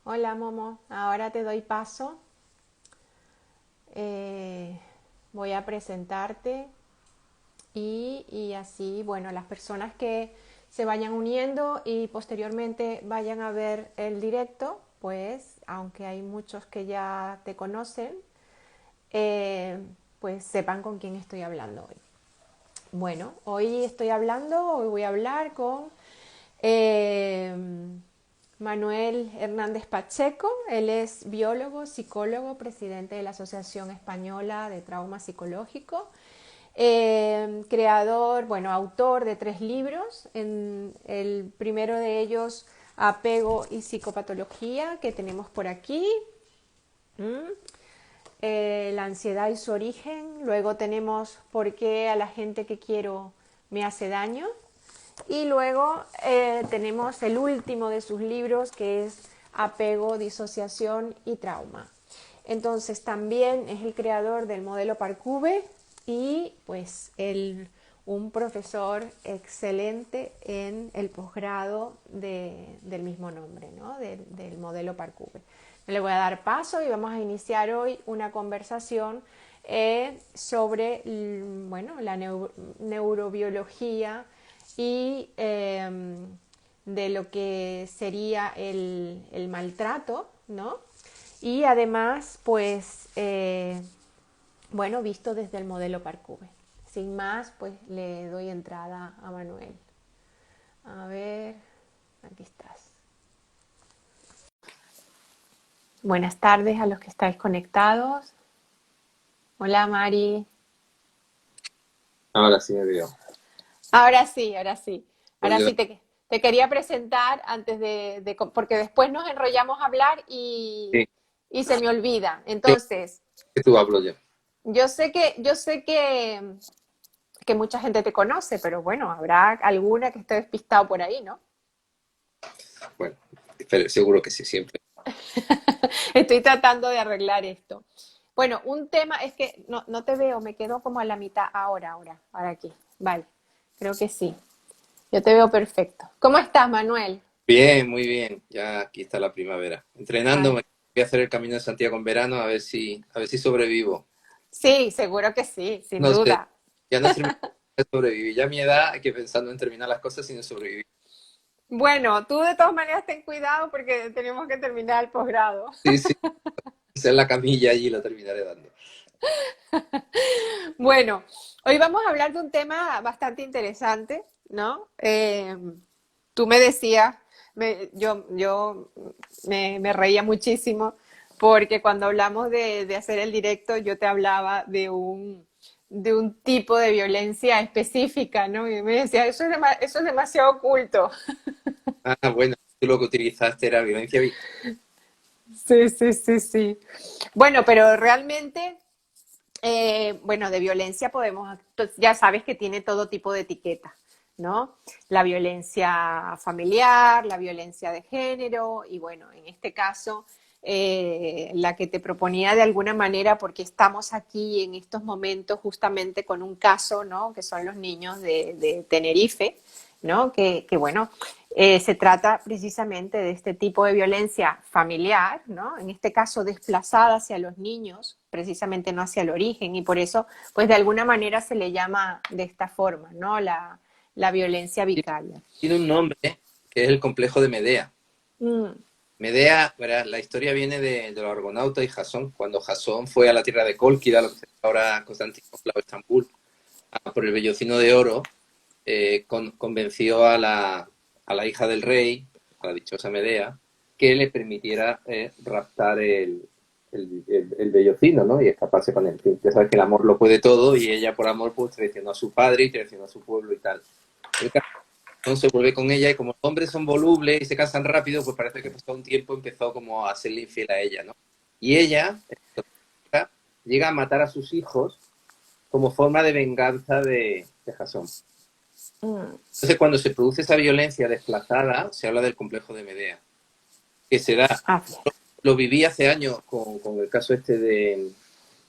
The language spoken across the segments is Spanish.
Hola Momo, ahora te doy paso. Voy a presentarte y así, bueno, las personas que se vayan uniendo y posteriormente vayan a ver el directo, pues aunque hay muchos que ya te conocen, eh, pues sepan con quién estoy hablando hoy. Bueno, hoy voy a hablar con eh, Manuel Hernández Pacheco. Él es biólogo, psicólogo, presidente de la Asociación Española de Trauma Psicológico, creador, bueno, autor de 3 libros. El primero de ellos, Apego y Psicopatología, que tenemos por aquí. ¿Mm? La ansiedad y su origen. Luego tenemos Por qué a la gente que quiero me hace daño. Y luego tenemos el último de sus libros, que es Apego, disociación y trauma. Entonces también es el creador del modelo Parcube y pues un profesor excelente en el posgrado del mismo nombre, ¿no? Del modelo Parcube. Le voy a dar paso y vamos a iniciar hoy una conversación sobre bueno, la neurobiología y de lo que sería el maltrato, ¿no? Y además, pues, bueno, visto desde el modelo Parcube. Sin más, pues le doy entrada a Manuel. A ver, aquí estás. Buenas tardes a los que estáis conectados. Hola Mari. Ahora sí me veo. Ahora sí, ahora sí. Pues Ahora sí te quería presentar antes porque después nos enrollamos a hablar sí, y se me olvida. yo Entonces, que tú hablo yo. yo sé que mucha gente te conoce, pero bueno, habrá alguna que esté despistado por ahí, ¿no? Bueno, pero seguro que sí, siempre. Estoy tratando de arreglar esto. Bueno, un tema es que no te veo, me quedo como a la mitad ahora aquí. Vale, creo que sí. Yo te veo perfecto. ¿Cómo estás, Manuel? Bien, muy bien. Ya aquí está la primavera. Ay, Entrenándome, voy a hacer el Camino de Santiago en verano a ver si sobrevivo. sí, seguro que sí, sin No sé, duda. ya no sé si sobrevivir. Ya a mi edad hay que pensando en terminar las cosas sino sobrevivir. Bueno, tú de todas maneras ten cuidado porque tenemos que terminar el posgrado. Sí, sí, hacer la camilla allí lo terminaré dando. Bueno, hoy vamos a hablar de un tema bastante interesante, ¿no? Tú me decías, yo me reía muchísimo porque cuando hablamos de hacer el directo yo te hablaba de un tipo de violencia específica, ¿no? Y me decía, eso es demasiado oculto. Ah, bueno, tú lo que utilizaste era violencia vicaria. Sí, sí, sí, sí. Bueno, pero realmente, bueno, de violencia podemos, pues, ya sabes que tiene todo tipo de etiquetas, ¿no? La violencia familiar, la violencia de género y bueno, en este caso, la que te proponía de alguna manera, porque estamos aquí en estos momentos justamente con un caso, ¿no? Que son los niños de Tenerife, ¿no? Que bueno, se trata precisamente de este tipo de violencia familiar, ¿no? En este caso desplazada hacia los niños, precisamente no hacia el origen, y por eso, pues de alguna manera se le llama de esta forma, ¿no? La violencia vicaria. Tiene un nombre que es el complejo de Medea. Mm, Medea, verás, la historia viene de los argonautas y Jasón, cuando Jasón fue a la tierra de Cólquida, lo que se llama ahora Constantinopla o Estambul, por el vellocino de oro, convenció a la hija del rey, a la dichosa Medea, que le permitiera raptar el vellocino, ¿no? Y escaparse con él. Ya sabes que el amor lo puede todo y ella por amor pues traicionó a su padre y traicionó a su pueblo y tal. El entonces vuelve con ella y como los hombres son volubles y se cansan rápido, pues parece que pasado un tiempo empezó como a serle infiel a ella, ¿no? Y ella llega a matar a sus hijos como forma de venganza de Jasón. mm. Entonces, cuando se produce esa violencia desplazada, se habla del complejo de Medea, que se da, Ah, lo viví hace años con el caso este de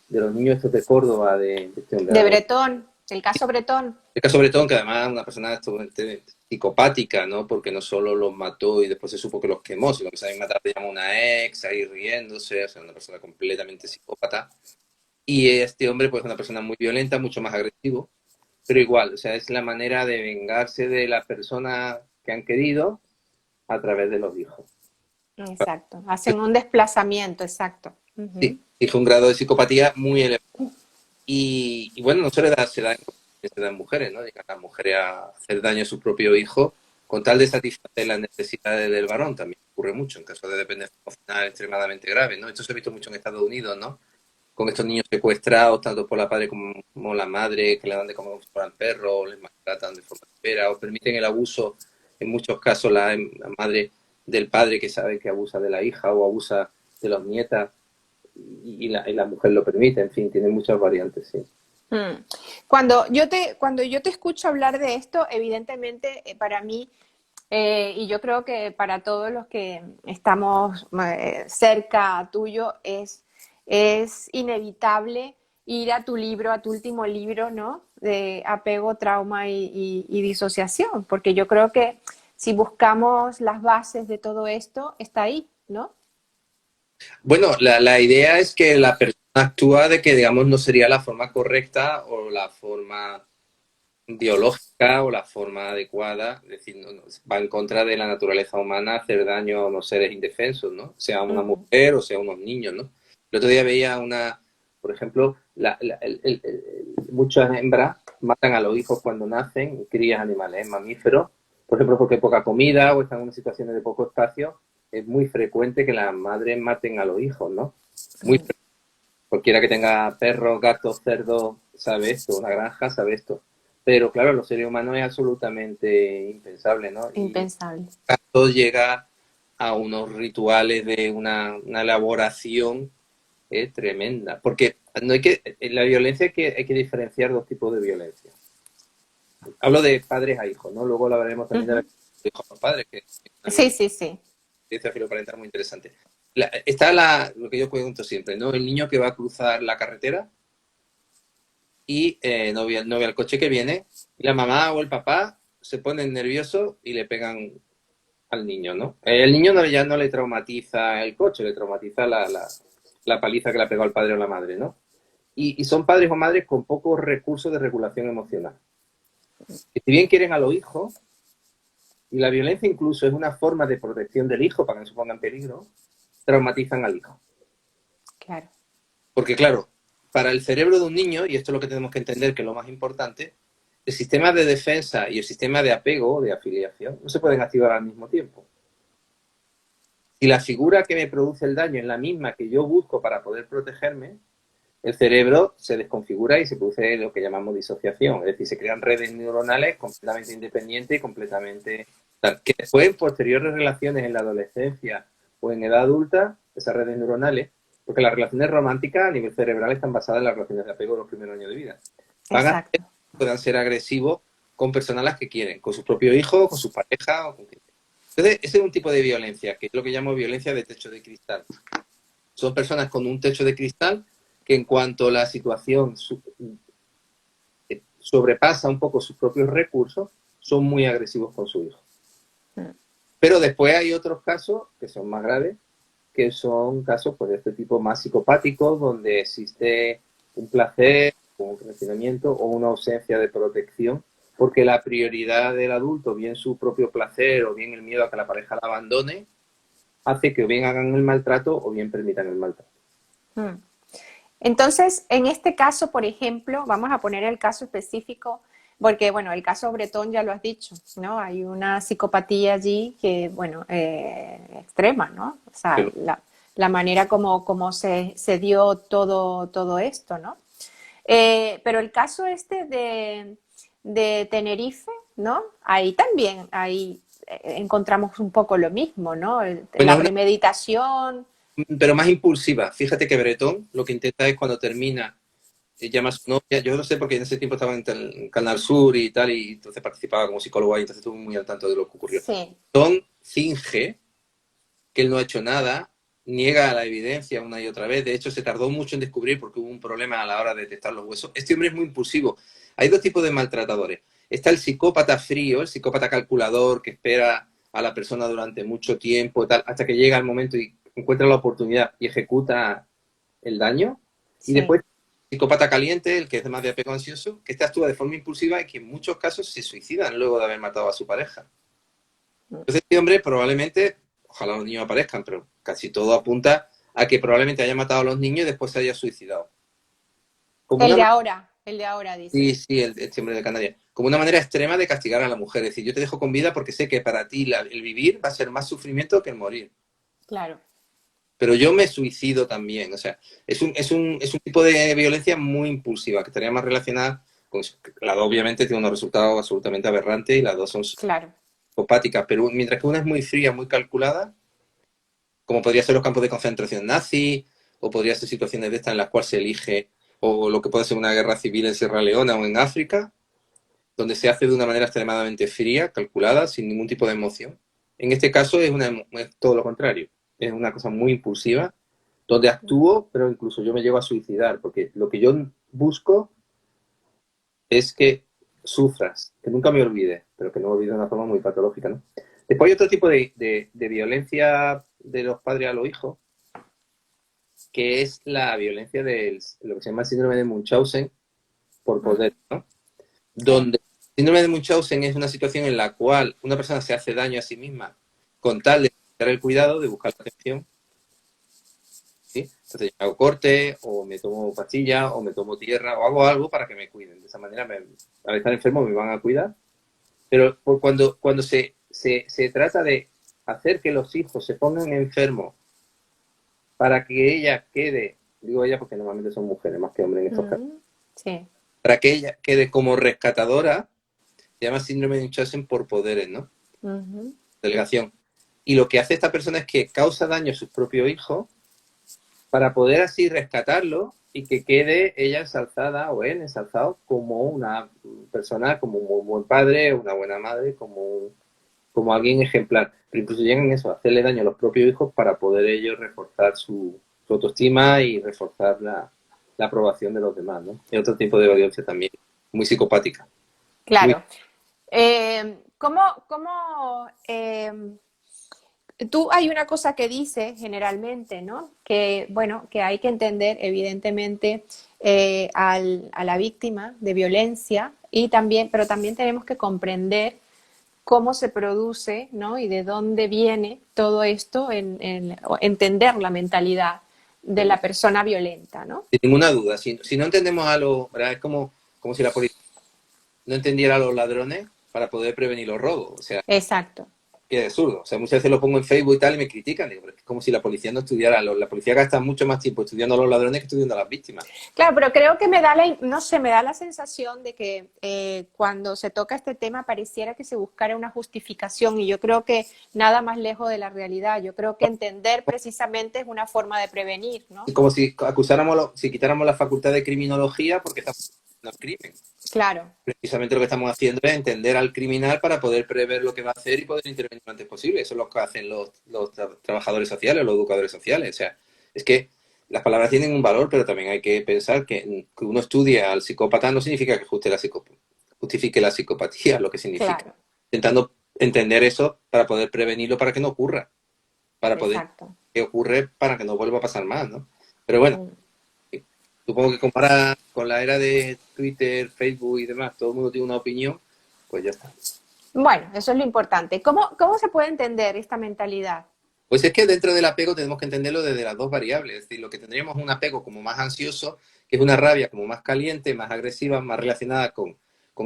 los niños estos de Córdoba, de este hombre, de ahora Bretón. El caso Bretón. El caso Bretón, que además es una persona totalmente psicopática, ¿no? Porque no solo los mató y después se supo que los quemó, sino que saben matar, le llamó a una ex, ahí riéndose, o sea, una persona completamente psicópata. Y este hombre, pues, es una persona muy violenta, mucho más agresivo, pero igual, o sea, es la manera de vengarse de la persona que han querido a través de los hijos. Exacto. Hacen un desplazamiento, exacto. Ujú. Sí, hizo un grado de psicopatía muy elevado. Y bueno, no se da en mujeres, ¿no? Llegan las mujeres a hacer daño a su propio hijo con tal de satisfacer las necesidades del varón. También ocurre mucho en casos de dependencia emocional extremadamente graves, ¿no? Esto se ha visto mucho en Estados Unidos, ¿no? Con estos niños secuestrados, tanto por la padre como la madre, que le dan de comer como si fueran perros, o les maltratan de forma severa, o permiten el abuso, en muchos casos la madre del padre que sabe que abusa de la hija o abusa de los nietas y la mujer lo permite, en fin, tiene muchas variantes, sí. Mm. Cuando yo te escucho hablar de esto, evidentemente para mí, y yo creo que para todos los que estamos cerca tuyo, es inevitable ir a tu libro, a tu último libro, ¿no? De apego, trauma y disociación, porque yo creo que si buscamos las bases de todo esto, está ahí, ¿no? Bueno, la idea es que la persona actúa de que, digamos, no sería la forma correcta o la forma biológica o la forma adecuada, es decir, va en contra de la naturaleza humana hacer daño a unos seres indefensos, ¿no? Sea una Ujú. mujer o sea unos niños, ¿no? El otro día veía por ejemplo, muchas hembras matan a los hijos cuando nacen, crías animales, mamíferos, por ejemplo, porque hay poca comida o están en situaciones de poco espacio, es muy frecuente que las madres maten a los hijos, ¿no? Muy frecuente. Cualquiera que tenga perros, gatos, cerdos, sabe esto, una granja sabe esto. Pero claro, los seres humanos es absolutamente impensable, ¿no? Y Impensable. todo llega a unos rituales de una elaboración tremenda. Porque no hay que, en la violencia hay que diferenciar dos tipos de violencia. Hablo de padres a hijos, ¿no? Luego hablaremos también de Ujú. hijos a padres, que es una Sí, violencia sí, sí. filoparental muy interesante. Lo que yo cuento siempre, ¿no? El niño que va a cruzar la carretera y no ve al coche que viene, y la mamá o el papá se ponen nerviosos y le pegan al niño, ¿no? El niño ya no le traumatiza el coche, le traumatiza la paliza que le ha pegado el padre o la madre, ¿no? Y son padres o madres con pocos recursos de regulación emocional. Que si bien quieren a los hijos, y la violencia incluso es una forma de protección del hijo para que no se ponga en peligro, traumatizan al hijo. Claro. Porque claro, para el cerebro de un niño, y esto es lo que tenemos que entender que es lo más importante, el sistema de defensa y el sistema de apego, de afiliación, no se pueden activar al mismo tiempo. Si la figura que me produce el daño es la misma que yo busco para poder protegerme, el cerebro se desconfigura y se produce lo que llamamos disociación. Es decir, se crean redes neuronales completamente independientes y completamente... Que después, en posteriores relaciones en la adolescencia o en edad adulta, esas redes neuronales, porque las relaciones románticas a nivel cerebral están basadas en las relaciones de apego de los primeros años de vida, van a hacer Exacto. que puedan ser agresivos con personas a las que quieren, con sus propios hijos, con sus parejas o con quien. Entonces, ese es un tipo de violencia, que es lo que llamo violencia de techo de cristal. Son personas con un techo de cristal que en cuanto la situación sobrepasa un poco sus propios recursos, son muy agresivos con su hijo. Mm. Pero después hay otros casos que son más graves, que son casos pues, de este tipo más psicopáticos, donde existe un placer, un crecimiento o una ausencia de protección, porque la prioridad del adulto, bien su propio placer o bien el miedo a que la pareja la abandone, hace que o bien hagan el maltrato o bien permitan el maltrato. Mm. Entonces, en este caso, por ejemplo, vamos a poner el caso específico, porque, bueno, el caso Bretón ya lo has dicho, ¿no? Hay una psicopatía allí que, bueno, extrema, ¿no? O sea, Pero, la manera como se dio todo esto, ¿no? Pero el caso este de Tenerife, ¿no? Ahí también, ahí encontramos un poco lo mismo, ¿no? bueno, La premeditación. pero más impulsiva. Fíjate que Bretón lo que intenta es cuando termina, llama a su novia. Yo no sé porque en ese tiempo estaba en Canal Sur y tal, y entonces participaba como psicólogo ahí, entonces estuve muy al tanto de lo que ocurrió. Sí, Bretón finge que él no ha hecho nada, niega la evidencia una y otra vez. De hecho, se tardó mucho en descubrir porque hubo un problema a la hora de detectar los huesos. Este hombre es muy impulsivo. hay dos tipos de maltratadores. Está el psicópata frío, el psicópata calculador, que espera a la persona durante mucho tiempo y tal, hasta que llega el momento y encuentra la oportunidad y ejecuta el daño. Y Sí. después, el psicópata caliente, el que es más de apego ansioso, que este actúa de forma impulsiva y que en muchos casos se suicidan luego de haber matado a su pareja. Entonces, este hombre probablemente, ojalá los niños aparezcan, pero casi todo apunta a que probablemente haya matado a los niños y después se haya suicidado. Como El una, de ahora, dices. sí, sí, este hombre de Canarias. Como una manera extrema de castigar a la mujer. Es decir, yo te dejo con vida porque sé que para ti el vivir va a ser más sufrimiento que el morir. Claro. Pero yo me suicido también. O sea, es un tipo de violencia muy impulsiva, que estaría más relacionada con... La dos obviamente tiene unos resultados absolutamente aberrantes y las dos son Claro. psicopáticas, pero mientras que una es muy fría, muy calculada, como podría ser los campos de concentración nazi, o podría ser situaciones de estas en las cuales se elige, o lo que puede ser una guerra civil en Sierra Leona o en África, donde se hace de una manera extremadamente fría, calculada, sin ningún tipo de emoción. En este caso es todo lo contrario. Es una cosa muy impulsiva, donde actúo, pero incluso yo me llevo a suicidar, porque lo que yo busco es que sufras, que nunca me olvides, pero que no me olvides de una forma muy patológica, ¿no? Después hay otro tipo de violencia de los padres a los hijos, que es la violencia de lo que se llama el síndrome de Munchausen por poder, ¿no? Sí. Donde el síndrome de Munchausen es una situación en la cual una persona se hace daño a sí misma con tal de buscar el cuidado, de buscar la atención, ¿sí? Entonces yo hago corte, o me tomo pastillas, o me tomo tierra, o hago algo para que me cuiden. De esa manera, al estar enfermo, me van a cuidar. Pero cuando se trata de hacer que los hijos se pongan enfermos para que ella quede, digo ella porque normalmente son mujeres más que hombres en estos casos, Sí. para que ella quede como rescatadora, se llama síndrome de Munchausen por poderes, ¿no? Delegación. Y lo que hace esta persona es que causa daño a sus propios hijos para poder así rescatarlo y que quede ella ensalzada o él ensalzado como una persona, como un buen padre, una buena madre, como alguien ejemplar. Pero incluso llegan eso, a hacerle daño a los propios hijos para poder ellos reforzar su autoestima y reforzar la aprobación de los demás, ¿no? Y otro tipo de violencia también, muy psicopática. Muy, Claro. ¿Cómo, tú hay una cosa que dice generalmente, ¿no? Que, bueno, que hay que entender, evidentemente, a la víctima de violencia y también, pero también tenemos que comprender cómo se produce, ¿no? Y de dónde viene todo esto, o entender la mentalidad de la persona violenta, ¿no? sin ninguna duda. Si no entendemos ¿verdad? Es como si la policía no entendiera a los ladrones para poder prevenir los robos. O sea, Exacto. que es absurdo. O sea, muchas veces lo pongo en Facebook y tal y me critican. Digo, pero es como si la policía no estudiara. La policía gasta mucho más tiempo estudiando a los ladrones que estudiando a las víctimas. Claro, pero creo que me da no sé, me da la sensación de que cuando se toca este tema pareciera que se buscara una justificación y yo creo que nada más lejos de la realidad. Yo creo que entender precisamente es una forma de prevenir, ¿no? Es como si si quitáramos la facultad de criminología porque estamos haciendo el crimen. Claro, Precisamente lo que estamos haciendo es entender al criminal para poder prever lo que va a hacer y poder intervenir lo antes posible. Eso es lo que hacen los trabajadores sociales, los educadores sociales. O sea, es que las palabras tienen un valor, pero también hay que pensar que uno estudia al psicópata no significa que justifique la psicopatía, lo que significa. claro, Intentando entender eso para poder prevenirlo para que no ocurra, para poder exacto. que ocurre para que no vuelva a pasar más, ¿no? Pero bueno, Mm. supongo que compara con la era de Twitter, Facebook y demás, todo el mundo tiene una opinión, pues ya está. Bueno, eso es lo importante. ¿Cómo se puede entender esta mentalidad? Pues es que dentro del apego tenemos que entenderlo desde las dos variables. Es decir, lo que tendríamos un apego como más ansioso, que es una rabia como más caliente, más agresiva, más relacionada con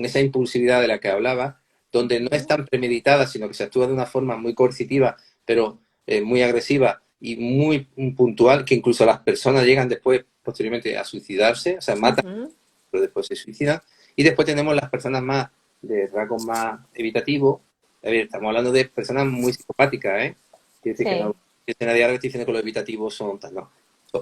esa impulsividad de la que hablaba, donde no es tan premeditada, sino que se actúa de una forma muy coercitiva, pero muy agresiva y muy puntual, que incluso las personas llegan después, posteriormente, a suicidarse, o sea, matan, Ujú. pero después se suicidan. Y después tenemos las personas más de rasgos más evitativos. A ver, estamos hablando de personas muy psicopáticas, ¿eh? Quiere decir que no Sí, que nadie ahora que estoy diciendo que los evitativos son tan, no.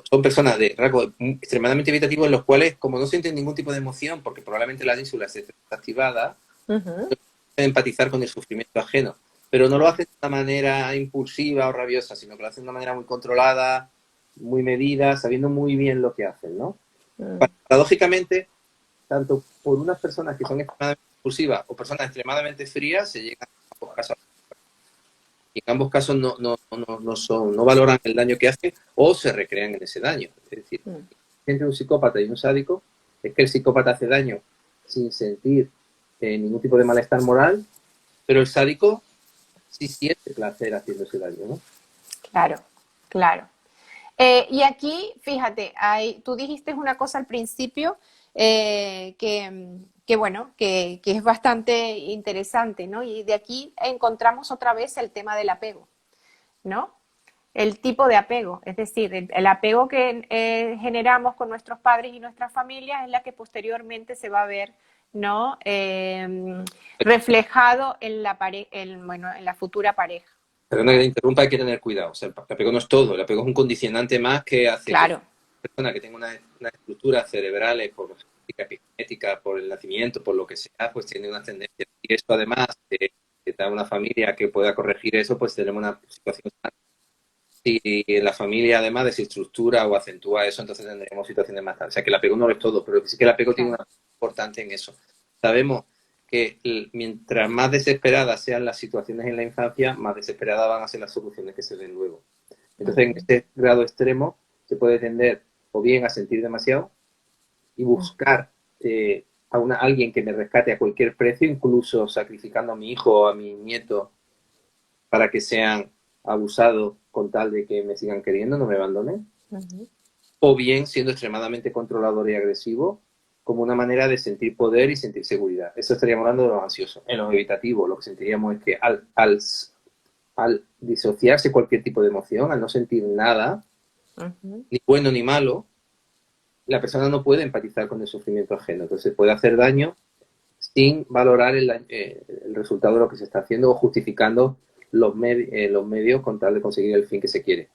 Son personas de rasgos extremadamente evitativos en los cuales, como no sienten ningún tipo de emoción, porque probablemente la ínsula esté activada, ujú, empatizar con el sufrimiento ajeno. Pero no lo hacen de una manera impulsiva o rabiosa, sino que lo hacen de una manera muy controlada, muy medida, sabiendo muy bien lo que hacen, ¿no? mm, Paradójicamente, tanto por unas personas que son extremadamente impulsivas o personas extremadamente frías, se llegan a ambos casos. Y en ambos casos no valoran el daño que hace o se recrean en ese daño. Es decir, entre un psicópata y un sádico es que el psicópata hace daño sin sentir ningún tipo de malestar moral, pero el sádico sí siente placer haciendo ese daño, ¿no? Claro, claro. Y aquí, fíjate, tú dijiste una cosa al principio bueno, que es bastante interesante, ¿no? Y de aquí encontramos otra vez el tema del apego, ¿no? El tipo de apego, es decir, el apego que generamos con nuestros padres y nuestras familias es la que posteriormente se va a ver, ¿no? Reflejado en en la futura pareja. Perdona que te interrumpa, hay que tener cuidado. O sea, el apego no es todo, el apego es un condicionante más que hace que Claro. una persona que tenga una estructura cerebral por epigenética, por el nacimiento, por lo que sea, pues tiene una tendencia. Y esto además de da una familia que pueda corregir eso, pues tenemos una situación. Si en la familia además desestructura o acentúa eso, entonces tendremos situaciones más tarde. O sea, que el apego no lo es todo, pero sí que el apego tiene una parte importante en eso. Sabemos que mientras más desesperadas sean las situaciones en la infancia, más desesperadas van a ser las soluciones que se den luego. Entonces, en este grado extremo, se puede tender o bien a sentir demasiado y buscar a alguien que me rescate a cualquier precio, incluso sacrificando a mi hijo o a mi nieto para que sean abusados con tal de que me sigan queriendo, no me abandonen. O bien siendo extremadamente controlador y agresivo como una manera de sentir poder y sentir seguridad. Eso estaríamos hablando de los ansiosos. En los evitativos lo que sentiríamos es que al disociarse cualquier tipo de emoción, al no sentir nada, ni bueno ni malo, la persona no puede empatizar con el sufrimiento ajeno. Entonces puede hacer daño sin valorar el resultado de lo que se está haciendo o justificando los medios con tal de conseguir el fin que se quiere.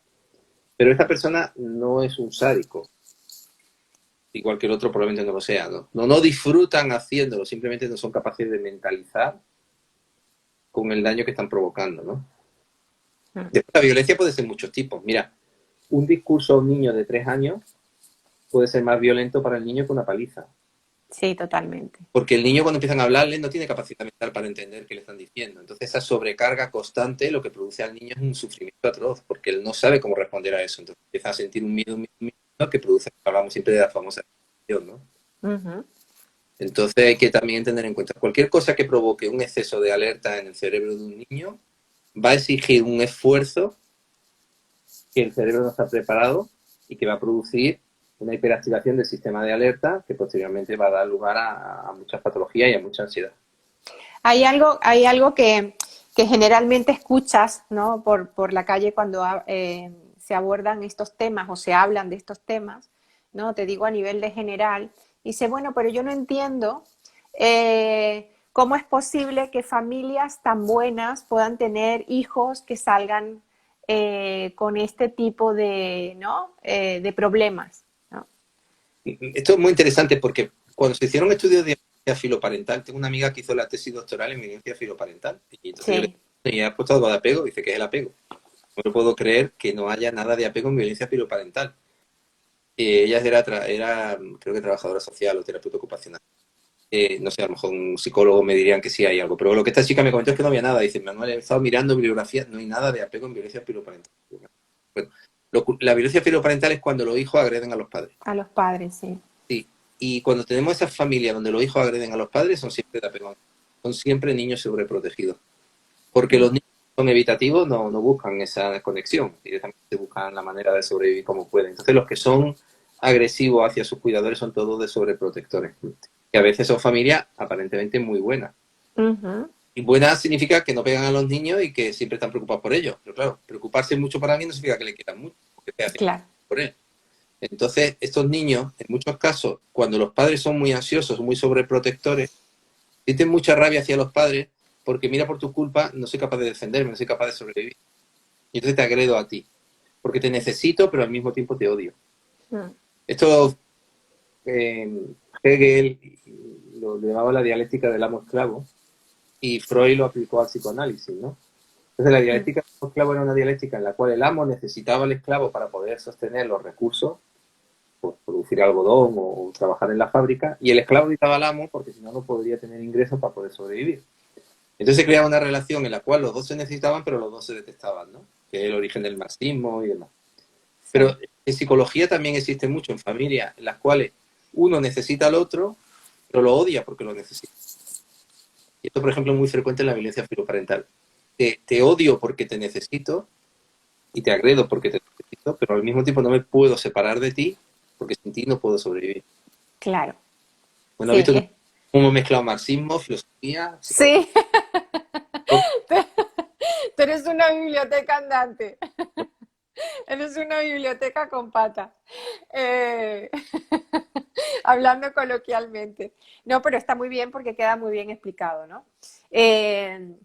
Pero esta persona no es un sádico, igual que el otro probablemente no lo sea, ¿no? No disfrutan haciéndolo, simplemente no son capaces de mentalizar con el daño que están provocando, ¿no? Después, la violencia puede ser muchos tipos. Mira, un discurso a un niño de 3 años puede ser más violento para el niño que una paliza. Sí, totalmente. Porque el niño cuando empiezan a hablarle no tiene capacidad mental para entender qué le están diciendo. Entonces esa sobrecarga constante lo que produce al niño es un sufrimiento atroz, porque él no sabe cómo responder a eso. Entonces empieza a sentir un miedo que produce, hablamos siempre de la famosa depresión, ¿no? Entonces hay que también tener en cuenta cualquier cosa que provoque un exceso de alerta en el cerebro de un niño va a exigir un esfuerzo que el cerebro no está preparado y que va a producir una hiperactivación del sistema de alerta que posteriormente va a dar lugar a muchas patologías y a mucha ansiedad. Hay algo que generalmente escuchas, ¿no? por la calle cuando se abordan estos temas o se hablan de estos temas, ¿no? Te digo a nivel de general. Dice, bueno, pero yo no entiendo cómo es posible que familias tan buenas puedan tener hijos que salgan con este tipo de, ¿no? De problemas, ¿no? Esto es muy interesante porque cuando se hicieron estudios de violencia filoparental, tengo una amiga que hizo la tesis doctoral en violencia filoparental y entonces yo le dije, ¿y has puesto algo de apego? Dice, ¿qué es el apego? No me puedo creer que no haya nada de apego en violencia filoparental. Ella era, creo que trabajadora social o terapeuta ocupacional. No sé, a lo mejor un psicólogo me dirían que sí hay algo, pero lo que esta chica me comentó es que no había nada. Dice, Manuel, he estado mirando bibliografía, no hay nada de apego en violencia filoparental. Bueno, la violencia filoparental es cuando los hijos agreden a los padres. A los padres, sí. Sí, y cuando tenemos esas familias donde los hijos agreden a los padres, son siempre de apego. Son siempre niños sobreprotegidos. Porque los niños son evitativos, no buscan esa conexión, directamente buscan la manera de sobrevivir como pueden. Entonces los que son agresivos hacia sus cuidadores son todos de sobreprotectores. Que a veces son familias aparentemente muy buenas. Y buenas significa que no pegan a los niños y que siempre están preocupados por ellos. Pero claro, preocuparse mucho por alguien no significa que le quieran mucho, porque te hacen por él. Entonces, estos niños, en muchos casos, cuando los padres son muy ansiosos, muy sobreprotectores, sienten mucha rabia hacia los padres porque mira, por tu culpa no soy capaz de defenderme, no soy capaz de sobrevivir. Y entonces te agredo a ti. Porque te necesito, pero al mismo tiempo te odio. Esto Hegel lo llamaba la dialéctica del amo-esclavo y Freud lo aplicó al psicoanálisis, ¿no? Entonces la dialéctica del amo-esclavo era una dialéctica en la cual el amo necesitaba al esclavo para poder sostener los recursos pues, producir algodón o trabajar en la fábrica, y el esclavo necesitaba al amo porque si no, no podría tener ingresos para poder sobrevivir. Entonces se creaba una relación en la cual los dos se necesitaban, pero los dos se detestaban, ¿no? Que es el origen del marxismo y demás. Pero en psicología también existe mucho en familias en las cuales uno necesita al otro, pero lo odia porque lo necesita. Y esto, por ejemplo, es muy frecuente en la violencia filoparental. Te odio porque te necesito y te agredo porque te necesito, pero al mismo tiempo no me puedo separar de ti porque sin ti no puedo sobrevivir. Claro. Bueno, ¿has Sí. visto cómo he mezclado marxismo, filosofía, psicología? Sí. Tú eres una biblioteca andante. Eres una biblioteca con patas. Eh, hablando coloquialmente. No, pero está muy bien porque queda muy bien explicado, ¿no?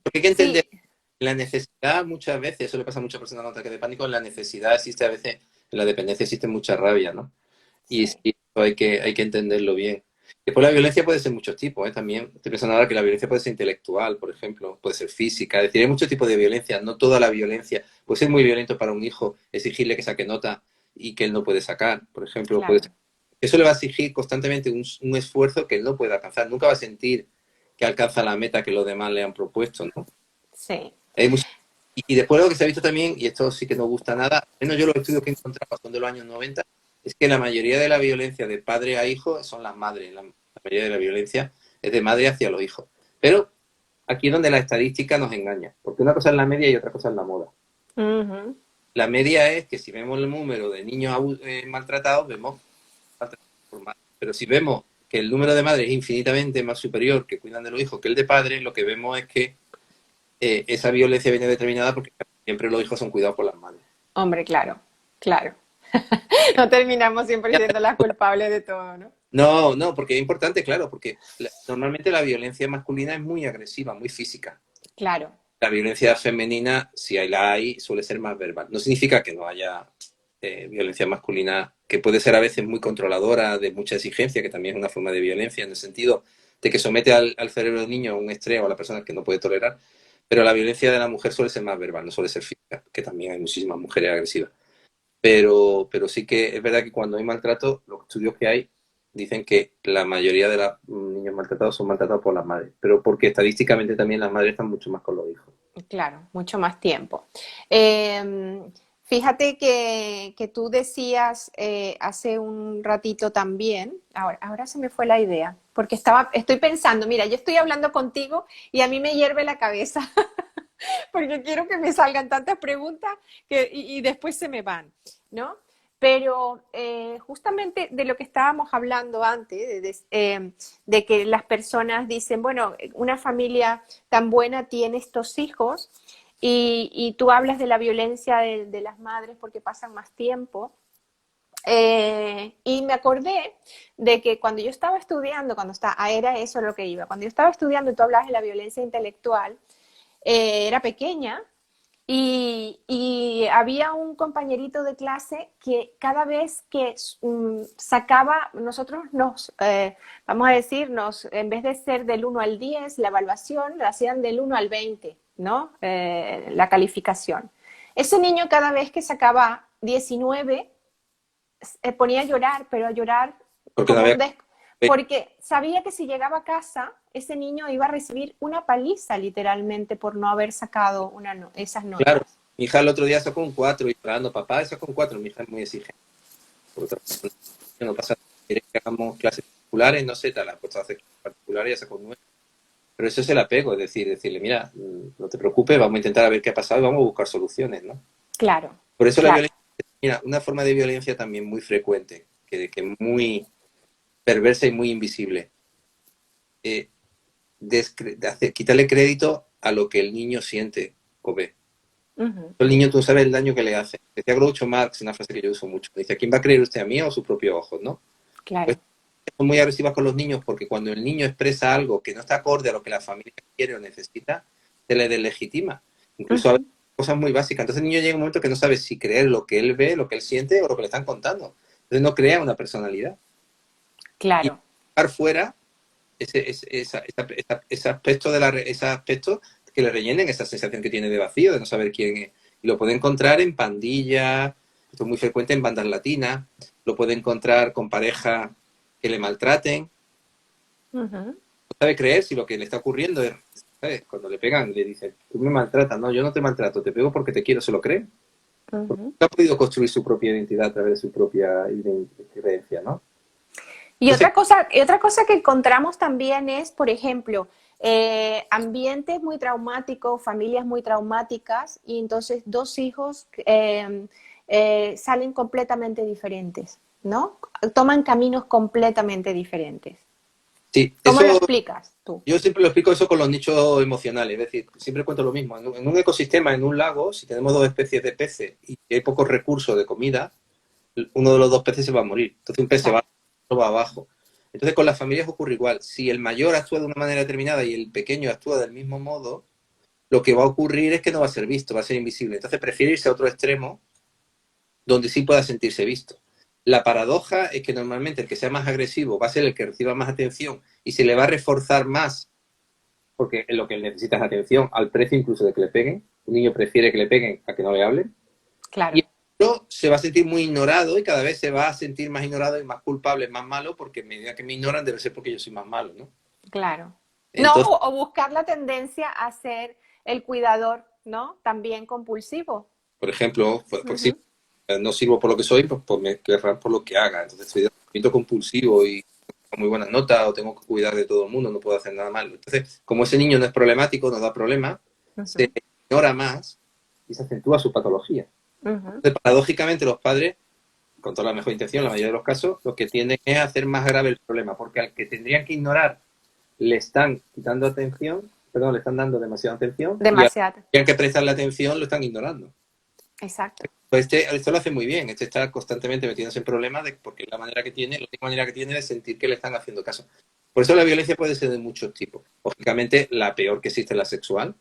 Porque hay que entender Sí, la necesidad muchas veces, eso le pasa a muchas personas con ataque de pánico, en la necesidad existe a veces, en la dependencia existe mucha rabia, ¿no? Y sí, sí, eso hay que entenderlo bien. Después la violencia puede ser muchos tipos, ¿eh? También estoy pensando ahora que la violencia puede ser intelectual, por ejemplo, puede ser física, es decir, hay muchos tipos de violencia, no toda la violencia. Puede ser muy violento para un hijo exigirle que saque nota y que él no puede sacar, por ejemplo, claro. eso le va a exigir constantemente un esfuerzo que él no puede alcanzar, nunca va a sentir que alcanza la meta que los demás le han propuesto, ¿no? Sí. Hay mucho- y después lo que se ha visto también, y esto sí que no gusta nada, al menos yo los estudios que he encontrado son de los años 90, es que la mayoría de la violencia de padre a hijo son las madres. La mayoría de la violencia es de madre hacia los hijos. Pero aquí es donde la estadística nos engaña, porque una cosa es la media y otra cosa es la moda. Ujú. La media es que si vemos el número de niños maltratados, vemos maltratados por madres. Pero si vemos que el número de madres es infinitamente más superior que cuidan de los hijos que el de padres, lo que vemos es que esa violencia viene determinada porque siempre los hijos son cuidados por las madres. Hombre, claro, claro. No terminamos siempre siendo las culpables de todo, ¿no? No, no, porque es importante, claro, porque normalmente la violencia masculina es muy agresiva, muy física. Claro, La violencia femenina, si la hay, suele ser más verbal. No significa que no haya violencia masculina, que puede ser a veces muy controladora, de mucha exigencia, que también es una forma de violencia, en el sentido de que somete al cerebro del niño a un estrés o a la persona que no puede tolerar. Pero la violencia de la mujer suele ser más verbal, no suele ser física, que también hay muchísimas mujeres agresivas. Pero sí que es verdad que cuando hay maltrato, los estudios que hay dicen que la mayoría de los niños maltratados son maltratados por las madres, pero porque estadísticamente también las madres están mucho más con los hijos. claro, mucho más tiempo. Eh, fíjate que tú decías hace un ratito también, ahora se me fue la idea, porque estoy pensando, mira, yo estoy hablando contigo y a mí me hierve la cabeza, porque quiero que me salgan tantas preguntas y después se me van, ¿no? Pero justamente de lo que estábamos hablando antes, de que las personas dicen, bueno, una familia tan buena tiene estos hijos y tú hablas de la violencia de las madres porque pasan más tiempo. Y me acordé de que cuando yo estaba estudiando, era eso lo que iba, cuando yo estaba estudiando y tú hablabas de la violencia intelectual, era pequeña y había un compañerito de clase que cada vez que sacaba, nosotros vamos a decir, en vez de ser del 1 al 10, la evaluación la hacían del 1 al 20, ¿no? La calificación. Ese niño cada vez que sacaba 19 ponía a llorar, pero a llorar Porque no como había... porque sabía que si llegaba a casa, ese niño iba a recibir una paliza literalmente por no haber sacado esas Claro, notas. mi hija el otro día sacó un 4 y llorando, papá, sacó un 4, mi hija es muy exigente. Por otra parte, no pasa nada, quiere que hagamos clases particulares, no sé, te la ha puesto a hacer clases particulares y ya sacó un 9. Pero eso es el apego, es decir, decirle, mira, no te preocupes, vamos a intentar a ver qué ha pasado y vamos a buscar soluciones, ¿no? Claro, Por eso la claro. violencia, mira, una forma de violencia también muy frecuente, que es muy perversa y muy invisible, eh, quitarle crédito a lo que el niño siente o ve. Ujú, El niño, tú sabes el daño que le hace. Decía Groucho Marx, una frase que yo uso mucho, dice, ¿a quién va a creer usted, a mí o a sus propios ojos, no? Pues claro. son muy agresivas con los niños porque cuando el niño expresa algo que no está acorde a lo que la familia quiere o necesita, se le deslegitima. Incluso a veces Ujú, cosas muy básicas. Entonces el niño llega un momento que no sabe si creer lo que él ve, lo que él siente o lo que le están contando. Entonces no crea una personalidad. Y claro. dejar fuera ese aspecto ese aspecto que le rellenen esa sensación que tiene de vacío, de no saber quién es. Y lo puede encontrar en pandillas, esto es muy frecuente en bandas latinas, lo puede encontrar con pareja que le maltraten. Ujú, No sabe creer si lo que le está ocurriendo es, ¿sabes? Cuando le pegan, le dicen, tú me maltratas. No, yo no te maltrato, te pego porque te quiero. ¿Se lo cree? Porque ujú. no ha podido construir su propia identidad a través de su propia creencia, ¿no? Entonces, Y otra cosa que encontramos también es, por ejemplo, ambientes muy traumáticos, familias muy traumáticas, y entonces dos hijos salen completamente diferentes, ¿no? Toman caminos completamente diferentes. sí, ¿Cómo lo eso explicas tú? yo siempre lo explico eso con los nichos emocionales, es decir, siempre cuento lo mismo. En un ecosistema, en un lago, si tenemos dos especies de peces y hay pocos recursos de comida, uno de los dos peces se va a morir. Entonces un pez se va, Claro, otro va abajo. Entonces con las familias ocurre igual. Si el mayor actúa de una manera determinada y el pequeño actúa del mismo modo, lo que va a ocurrir es que no va a ser visto, va a ser invisible. Entonces prefiere irse a otro extremo donde sí pueda sentirse visto. La paradoja es que normalmente el que sea más agresivo va a ser el que reciba más atención y se le va a reforzar más porque lo que él necesita es atención al precio incluso de que le peguen. Un niño prefiere que le peguen a que no le hablen. Y claro, el otro se va a sentir muy ignorado y cada vez se va a sentir más ignorado y más culpable, más malo, porque a medida que me ignoran debe ser porque yo soy más malo, ¿no? claro. No, Entonces, o buscar la tendencia a ser el cuidador, ¿no? También compulsivo. por ejemplo, pues sí, Ujú, no sirvo por lo que soy, pues me querrán por lo que haga. Entonces soy de pensamiento compulsivo y tengo muy buenas notas o tengo que cuidar de todo el mundo, no puedo hacer nada mal. Entonces, como ese niño no es problemático, no da problema, se ujú, ignora más y se acentúa su patología. ujú. Entonces, paradójicamente, los padres, con toda la mejor intención, en la mayoría de los casos, lo que tienden es a hacer más grave el problema, porque al que tendrían que ignorar le están quitando atención, perdón, le están dando demasiada atención, y al que Demasiado. tendrían que prestarle atención lo están ignorando. Exacto. Pues esto lo hace muy bien, este está constantemente metiéndose en problemas porque es la manera que tiene, la única manera que tiene de sentir que le están haciendo caso. Por eso la violencia puede ser de muchos tipos. Lógicamente, la peor que existe es la sexual,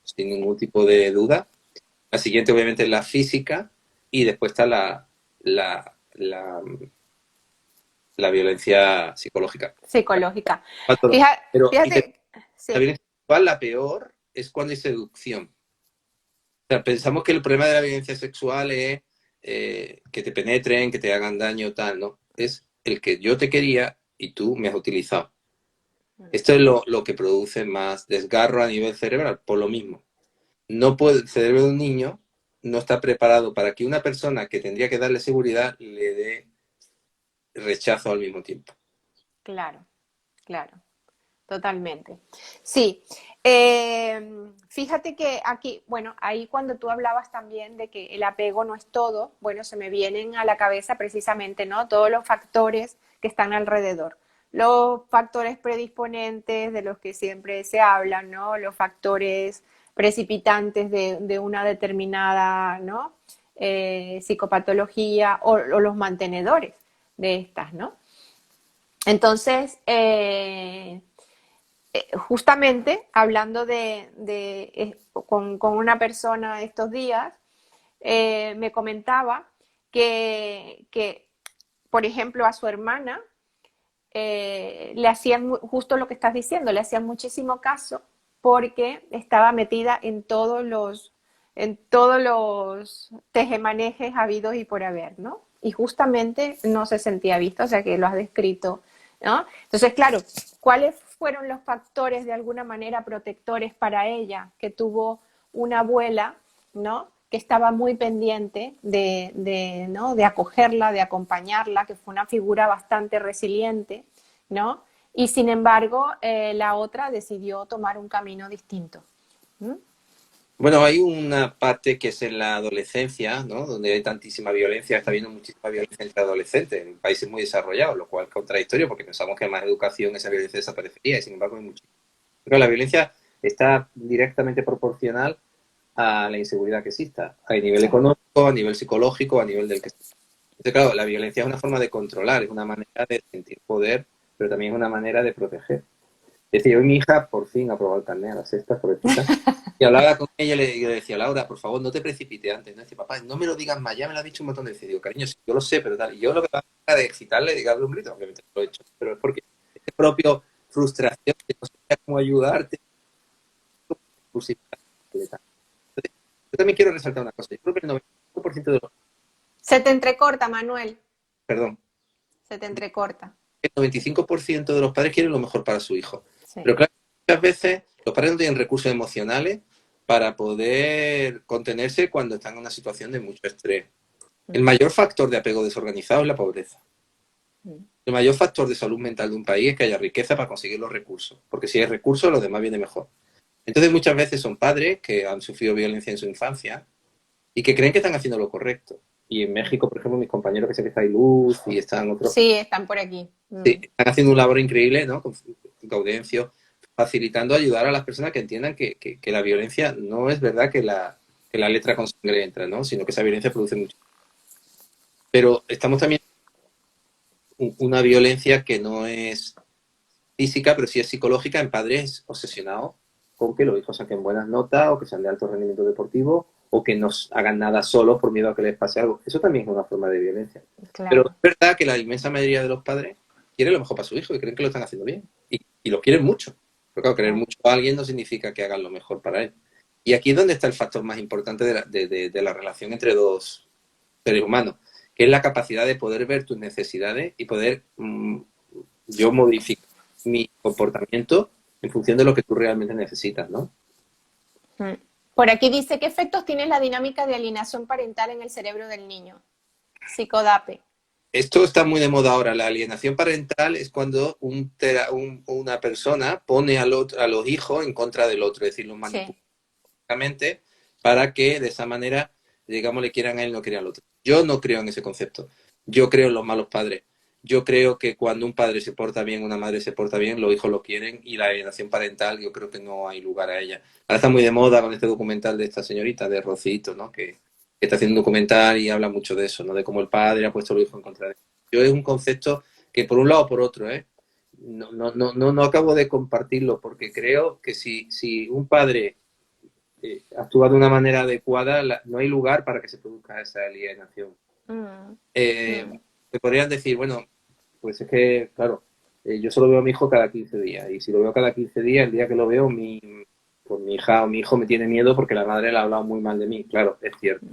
sin ningún tipo de duda. La siguiente, obviamente, es la física, y después está la, la violencia psicológica. Psicológica. Todo. Fíjate, Pero fíjate, la sí. violencia sexual, la peor, es cuando hay seducción. O sea, pensamos que el problema de la violencia sexual es que te penetren, que te hagan daño, tal, ¿no? Es el que yo te quería y tú me has utilizado. Esto es lo que produce más desgarro a nivel cerebral, por lo mismo. No puede, el cerebro de un niño no está preparado para que una persona que tendría que darle seguridad le dé rechazo al mismo tiempo. Claro, claro, totalmente. Sí, fíjate que aquí, bueno, ahí cuando tú hablabas también de que el apego no es todo, bueno, se me vienen a la cabeza precisamente, ¿no? Todos los factores que están alrededor. Los factores predisponentes de los que siempre se habla, ¿no? Los factores precipitantes de una determinada, ¿no? Psicopatología o los mantenedores de estas, ¿no? Entonces, justamente hablando con una persona estos días, me comentaba que, por ejemplo, a su hermana le hacían justo lo que estás diciendo, le hacían muchísimo caso porque estaba metida en todos los tejemanejes habidos y por haber, ¿no? Y justamente no se sentía vista, o sea que lo has descrito, ¿no? Entonces, claro, ¿cuáles fueron los factores de alguna manera protectores para ella que tuvo una abuela, ¿no? Que estaba muy pendiente ¿no? de acogerla, de acompañarla, que fue una figura bastante resiliente, ¿no? Y sin embargo, la otra decidió tomar un camino distinto. ¿Mm? Bueno, hay una parte que es en la adolescencia, ¿no? Donde hay tantísima violencia, está habiendo muchísima violencia entre adolescentes en países muy desarrollados, lo cual es contradictorio porque pensamos que más educación esa violencia desaparecería y sin embargo hay muchísima. Pero la violencia está directamente proporcional a la inseguridad que exista, a nivel Sí, económico, a nivel psicológico, a nivel del que... Entonces, claro, la violencia es una forma de controlar, es una manera de sentir poder, pero también es una manera de proteger. Es decir, hoy mi hija por fin ha probado el carnet a la sexta, pobrecita, y hablaba con ella y le decía, Laura, por favor, no te precipites antes. No decía, papá, no me lo digas más, ya me lo ha dicho un montón de veces. Digo, cariño, sí, yo lo sé, pero tal. Y yo lo que va de excitarle, de darle un grito, obviamente lo he hecho, pero es porque este propio frustración de no saber cómo ayudarte, impulsividad. Entonces, yo también quiero resaltar una cosa. Yo creo que el 95% de los... se te entrecorta, Manuel. perdón, Se te entrecorta. el 95% de los padres quieren lo mejor para su hijo. Sí. Pero claro, muchas veces los padres no tienen recursos emocionales para poder contenerse cuando están en una situación de mucho estrés. El mayor factor de apego desorganizado es la pobreza. El mayor factor de salud mental de un país es que haya riqueza para conseguir los recursos, porque si hay recursos, los demás viene mejor. Entonces muchas veces son padres que han sufrido violencia en su infancia y que creen que están haciendo lo correcto. Y en México, por ejemplo, mis compañeros que sé que está ahí Luz y están otros, Sí, están por aquí. sí, están haciendo un labor increíble, ¿no? Con Gaudencio, facilitando, ayudar a las personas que entiendan que la violencia no es verdad que la letra con sangre entra, ¿no? Sino que esa violencia produce mucho. Pero estamos también en una violencia que no es física, pero sí es psicológica en padres obsesionados con que los hijos saquen buenas notas o que sean de alto rendimiento deportivo o que no hagan nada solos por miedo a que les pase algo. Eso también es una forma de violencia. Claro. Pero es verdad que la inmensa mayoría de los padres quieren lo mejor para su hijo y creen que lo están haciendo bien. Y lo quieren mucho. Pero claro, querer mucho a alguien no significa que hagan lo mejor para él. Y aquí es donde está el factor más importante de la relación entre dos seres humanos, que es la capacidad de poder ver tus necesidades y poder yo modificar mi comportamiento en función de lo que tú realmente necesitas, ¿no? Por aquí dice, ¿qué efectos tiene la dinámica de alienación parental en el cerebro del niño? Psicodape. Esto está muy de moda ahora. La alienación parental es cuando una persona pone a los hijos en contra del otro, es decir, los manipula para que de esa manera, digamos, le quieran a él, no quieran al otro. Yo no creo en ese concepto. Yo creo en los malos padres. Yo creo que cuando un padre se porta bien, una madre se porta bien, los hijos lo quieren y la alienación parental yo creo que no hay lugar a ella. Ahora está muy de moda con este documental de esta señorita, de Rocito, ¿no? Que está haciendo un documental y habla mucho de eso, ¿no? De cómo el padre ha puesto a los hijos en contra de él. Yo es un concepto que por un lado o por otro, no acabo de compartirlo porque creo que si un padre actúa de una manera adecuada, no hay lugar para que se produzca esa alienación. Te podrían decir, bueno, pues es que, claro, yo solo veo a mi hijo cada 15 días y si lo veo cada 15 días, el día que lo veo, pues mi hija o mi hijo me tiene miedo porque la madre le ha hablado muy mal de mí. Claro, es cierto.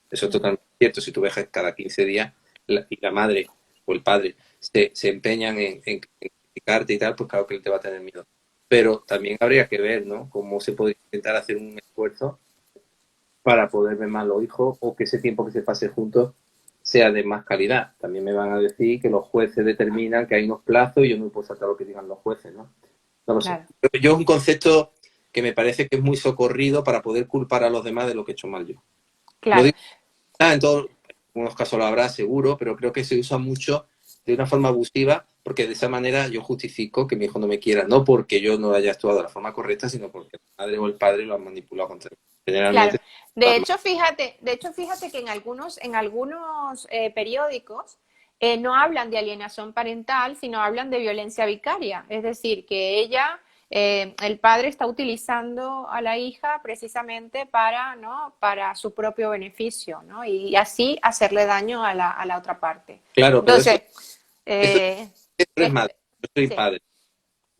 Eso es totalmente cierto. Si tú ves cada 15 días y la madre o el padre se empeñan en criticarte y tal, pues claro que él te va a tener miedo. Pero también habría que ver, ¿no? Cómo se puede intentar hacer un esfuerzo para poder ver más los hijos o que ese tiempo que se pase juntos sea de más calidad. También me van a decir que los jueces determinan que hay unos plazos y yo no puedo saltar lo que digan los jueces, ¿no? No lo sé. Yo es un concepto que me parece que es muy socorrido para poder culpar a los demás de lo que he hecho mal yo. Claro. No digo, en todos unos casos lo habrá seguro, pero creo que se usa mucho de una forma abusiva porque de esa manera yo justifico que mi hijo no me quiera, no porque yo no haya actuado de la forma correcta, sino porque la madre o el padre lo han manipulado contra mí. Generalmente. Claro. De hecho, fíjate que en algunos periódicos no hablan de alienación parental, sino hablan de violencia vicaria. Es decir, que el padre está utilizando a la hija precisamente para su propio beneficio, ¿no? Y así hacerle daño a la otra parte. Claro, pero Entonces, eso es madre. Yo soy sí. padre.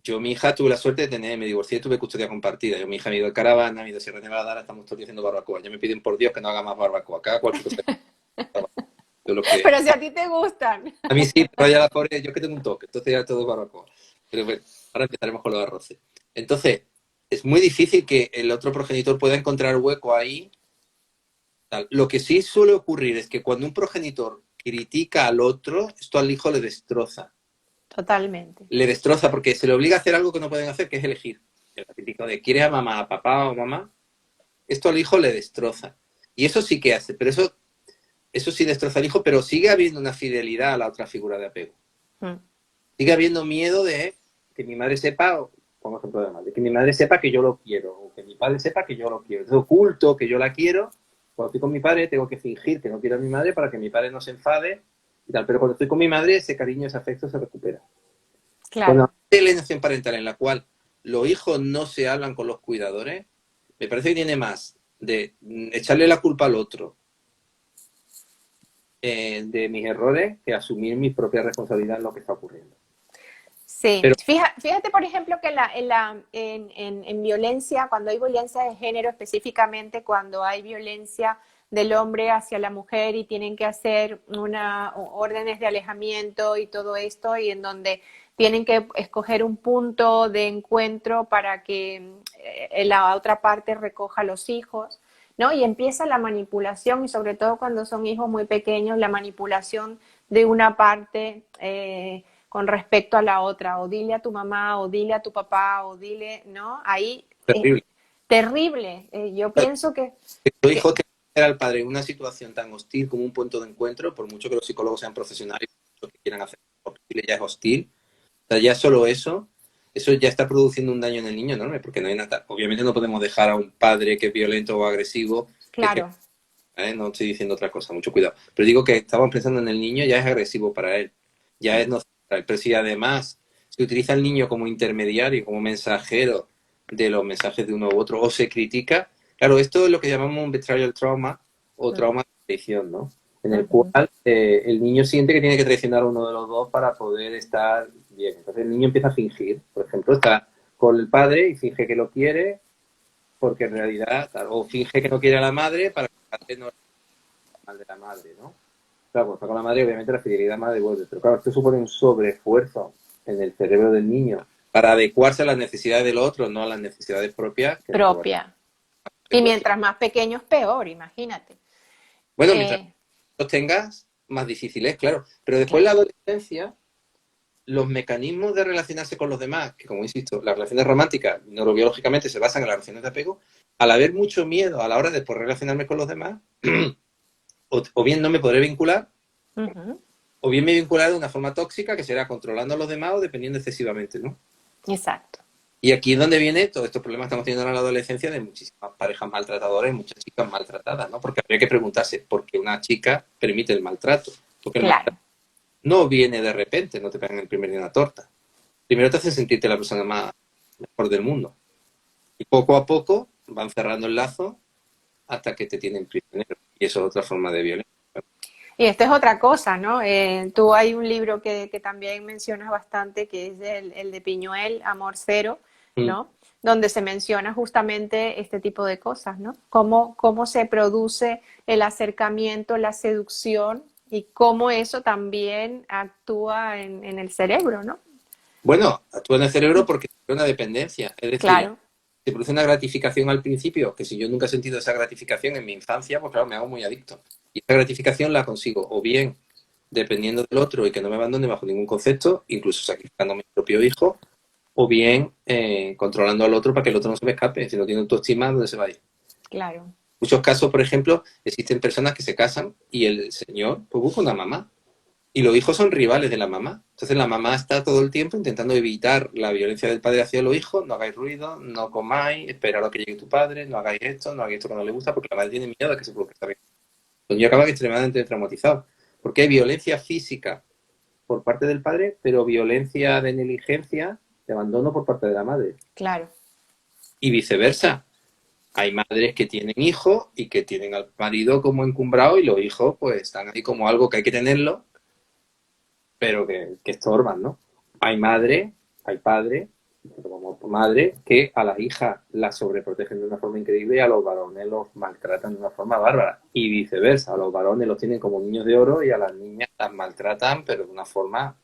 Yo, mi hija, tuve la suerte de tener, me divorcié y tuve custodia compartida. Yo, mi hija me ha ido de caravana, me ha ido a Sierra Nevada, ahora estamos todos haciendo barbacoa. Ya me piden por Dios que no haga más barbacoa. Cada cualquier cosa. Pero si a ti te gustan. A mí sí, pero ya la pobre, yo que tengo un toque, entonces ya todo es barbacoa. Pero bueno, ahora empezaremos con los arroces. Entonces, es muy difícil que el otro progenitor pueda encontrar hueco ahí. Tal. Lo que sí suele ocurrir es que cuando un progenitor critica al otro, esto al hijo le destroza. Totalmente. Le destroza porque se le obliga a hacer algo que no pueden hacer, que es elegir. El típico de ¿quieres a mamá, a papá o mamá? Esto al hijo le destroza. Y eso sí que hace, pero eso sí destroza al hijo, pero sigue habiendo una fidelidad a la otra figura de apego. Sigue habiendo miedo de que mi madre sepa, como ejemplo de madre, que mi madre sepa que yo lo quiero, o que mi padre sepa que yo lo quiero. Es oculto que yo la quiero. Cuando estoy con mi padre tengo que fingir que no quiero a mi madre para que mi padre no se enfade y tal. Pero cuando estoy con mi madre, ese cariño, ese afecto se recupera. Claro. Cuando hay alienación parental en la cual los hijos no se hablan con los cuidadores, me parece que tiene más de echarle la culpa al otro de mis errores que asumir mi propia responsabilidad en lo que está ocurriendo. Sí, pero, fíjate por ejemplo que en violencia, cuando hay violencia de género, específicamente cuando hay violencia del hombre hacia la mujer y tienen que hacer órdenes de alejamiento y todo esto, y en donde tienen que escoger un punto de encuentro para que la otra parte recoja los hijos, ¿no? Y empieza la manipulación, y sobre todo cuando son hijos muy pequeños, la manipulación de una parte con respecto a la otra, o dile a tu mamá, o dile a tu papá, o dile, ¿no? Ahí es Terrible. terrible. Yo pienso Que tu que hijo te al padre en una situación tan hostil como un punto de encuentro, por mucho que los psicólogos sean profesionales, lo que quieran hacer posible ya es hostil. O sea, ya solo eso ya está produciendo un daño en el niño enorme, porque no hay nada. Obviamente no podemos dejar a un padre que es violento o agresivo, claro, no estoy diciendo otra cosa, mucho cuidado. Pero digo que estamos pensando en el niño, ya es agresivo para él, ya es nocivo para él. Pero si además se utiliza al niño como intermediario, como mensajero de los mensajes de uno u otro, o se critica, claro, esto es lo que llamamos un betrayal trauma o trauma de traición, ¿no? En el cual el niño siente que tiene que traicionar a uno de los dos para poder estar bien. Entonces el niño empieza a fingir, por ejemplo, está con el padre y finge que lo quiere, porque en realidad, claro, o finge que no quiere a la madre para que el padre no es mal de la madre, ¿no? Claro, cuando está con la madre, obviamente la fidelidad madre vuelve, pero claro, esto supone un sobreesfuerzo en el cerebro del niño para adecuarse a las necesidades del otro, no a las necesidades propias. Que propia. Y mientras más pequeños, peor, imagínate. bueno, mientras los tengas, más difícil es, claro. Pero después Claro. la adolescencia, los mecanismos de relacionarse con los demás, que como insisto, las relaciones románticas neurobiológicamente se basan en las relaciones de apego, al haber mucho miedo a la hora de poder relacionarme con los demás, o bien no me podré vincular, o bien me vincularé de una forma tóxica, que será controlando a los demás o dependiendo excesivamente, ¿no? Exacto. Y aquí es donde viene todos estos problemas que estamos teniendo en la adolescencia de muchísimas parejas maltratadoras y muchas chicas maltratadas, ¿no? Porque habría que preguntarse por qué una chica permite el maltrato. Porque el Claro. maltrato no viene de repente, no te pegan el primer día una torta. Primero te hacen sentirte la persona más mejor del mundo. Y poco a poco van cerrando el lazo hasta que te tienen prisionero. Y eso es otra forma de violencia. Y esta es otra cosa, ¿no? Tú hay un libro que también mencionas bastante, que es el de Piñuel, Amor Cero, ¿no? Donde se menciona justamente este tipo de cosas, ¿no? Cómo se produce el acercamiento, la seducción y cómo eso también actúa en el cerebro, ¿no? Bueno, actúa en el cerebro porque es una dependencia. Es decir, Claro, se produce una gratificación al principio, que si yo nunca he sentido esa gratificación en mi infancia, pues claro, me hago muy adicto. Y esa gratificación la consigo o bien dependiendo del otro y que no me abandone bajo ningún concepto, incluso sacrificando a mi propio hijo, o bien controlando al otro para que el otro no se me escape. Si no tiene autoestima, ¿dónde se va a ir? claro. En muchos casos, por ejemplo, existen personas que se casan y el señor pues, busca una mamá. Y los hijos son rivales de la mamá. Entonces la mamá está todo el tiempo intentando evitar la violencia del padre hacia los hijos. No hagáis ruido, no comáis, esperad a que llegue tu padre, no hagáis esto, no hagáis esto que no le gusta, porque la madre tiene miedo de que se produzca bien. Los niños acaban extremadamente traumatizados. Porque hay violencia física por parte del padre, pero violencia de negligencia, de abandono por parte de la madre. Claro. Y viceversa. Hay madres que tienen hijos y que tienen al marido como encumbrado y los hijos pues están ahí como algo que hay que tenerlo, pero que estorban, ¿no? Hay madre, hay padre, como madre, que a las hijas las sobreprotegen de una forma increíble y a los varones los maltratan de una forma bárbara. Y viceversa, a los varones los tienen como niños de oro y a las niñas las maltratan, pero de una forma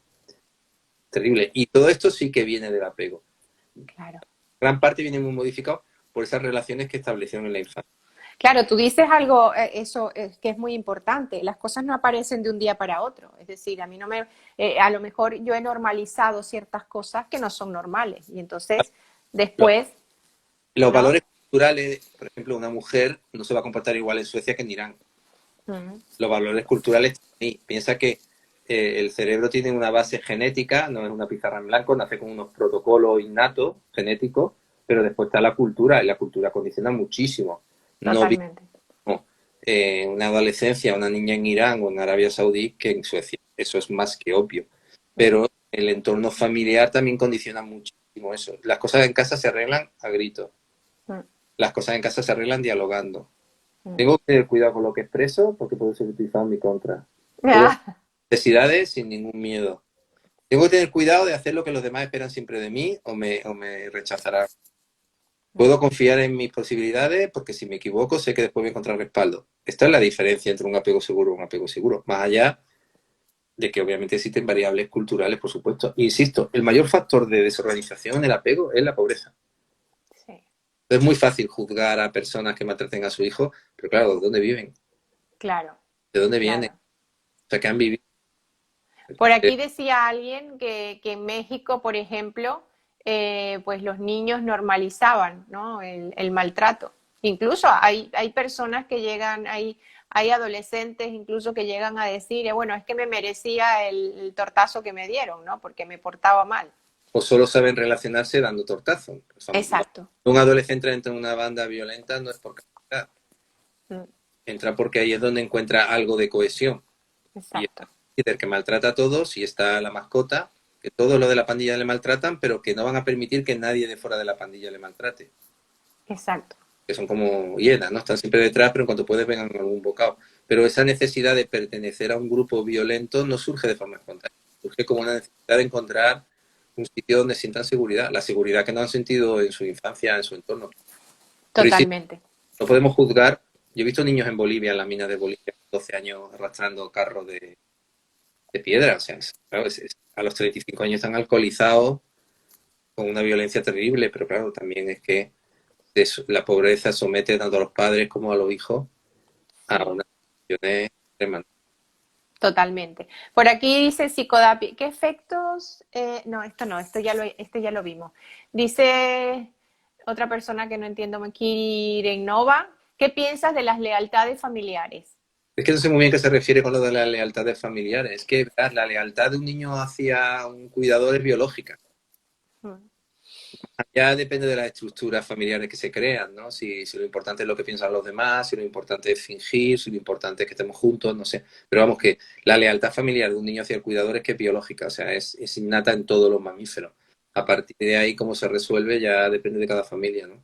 terrible. Y todo esto sí que viene del apego. Claro. Gran parte viene muy modificado por esas relaciones que establecieron en la infancia. Claro, tú dices algo, eso que es muy importante. Las cosas no aparecen de un día para otro. Es decir, a mí no me, a lo mejor yo he normalizado ciertas cosas que no son normales. Y entonces, después, Los ¿no? valores culturales, por ejemplo, una mujer no se va a comportar igual en Suecia que en Irán. Los valores culturales, piensa que el cerebro tiene una base genética, no es una pizarra en blanco, nace con unos protocolos innatos, genéticos, pero después está la cultura, y la cultura condiciona muchísimo. No vi Totalmente. una adolescencia, una niña en Irán o en Arabia Saudí que en Suecia. Eso es más que obvio. Pero el entorno familiar también condiciona muchísimo eso. Las cosas en casa se arreglan a gritos. Las cosas en casa se arreglan dialogando. Tengo que tener cuidado con lo que expreso porque puede ser utilizado en mi contra. Puedo hacer necesidades sin ningún miedo. Tengo que tener cuidado de hacer lo que los demás esperan siempre de mí o me rechazarán. Puedo confiar en mis posibilidades porque si me equivoco sé que después voy a encontrar respaldo. Esta es la diferencia entre un apego seguro y un apego seguro. Más allá de que obviamente existen variables culturales, por supuesto. Insisto, el mayor factor de desorganización en el apego es la pobreza. Sí, Es muy fácil juzgar a personas que maltraten a su hijo, pero claro, ¿de dónde viven? claro, ¿De dónde vienen? claro. O sea, que han vivido. Por aquí decía alguien que en México, por ejemplo, pues los niños normalizaban, ¿no? El maltrato. Incluso hay personas que llegan, hay adolescentes incluso que llegan a decir, bueno, es que me merecía el tortazo que me dieron, ¿no? Porque me portaba mal. O solo saben relacionarse dando tortazos. Exacto. Un adolescente entra en una banda violenta no es por casualidad. Mm, Entra porque ahí es donde encuentra algo de cohesión. Y está exacto. el líder que maltrata a todos y está la mascota, que todos los de la pandilla le maltratan, pero que no van a permitir que nadie de fuera de la pandilla le maltrate. Exacto. Que son como hienas, ¿no? Están siempre detrás, pero en cuanto puedes vengan algún bocado. Pero esa necesidad de pertenecer a un grupo violento no surge de forma espontánea. Surge como una necesidad de encontrar un sitio donde sientan seguridad. La seguridad que no han sentido en su infancia, en su entorno. Pero sí, Totalmente. no podemos juzgar. Yo he visto niños en Bolivia, en la mina de Bolivia, 12 años arrastrando carros de piedra. O sea, claro, a los 35 años están alcoholizados con una violencia terrible, pero claro, también es que la pobreza somete tanto a los padres como a los hijos a Sí. unas situaciones extremas. Totalmente. Por aquí dice Psicodapi, ¿qué efectos? No, esto ya lo vimos. Dice otra persona que no entiendo, Kirenova, ¿qué piensas de las lealtades familiares? Es que no sé muy bien qué se refiere con lo de las lealtades familiares. Es que la lealtad de un niño hacia un cuidador es biológica. Mm, Ya depende de las estructuras familiares que se crean, ¿no? Si lo importante es lo que piensan los demás, si lo importante es fingir, si lo importante es que estemos juntos, no sé. Pero vamos, que la lealtad familiar de un niño hacia el cuidador es que es biológica, o sea, es innata en todos los mamíferos. A partir de ahí, cómo se resuelve ya depende de cada familia, ¿no?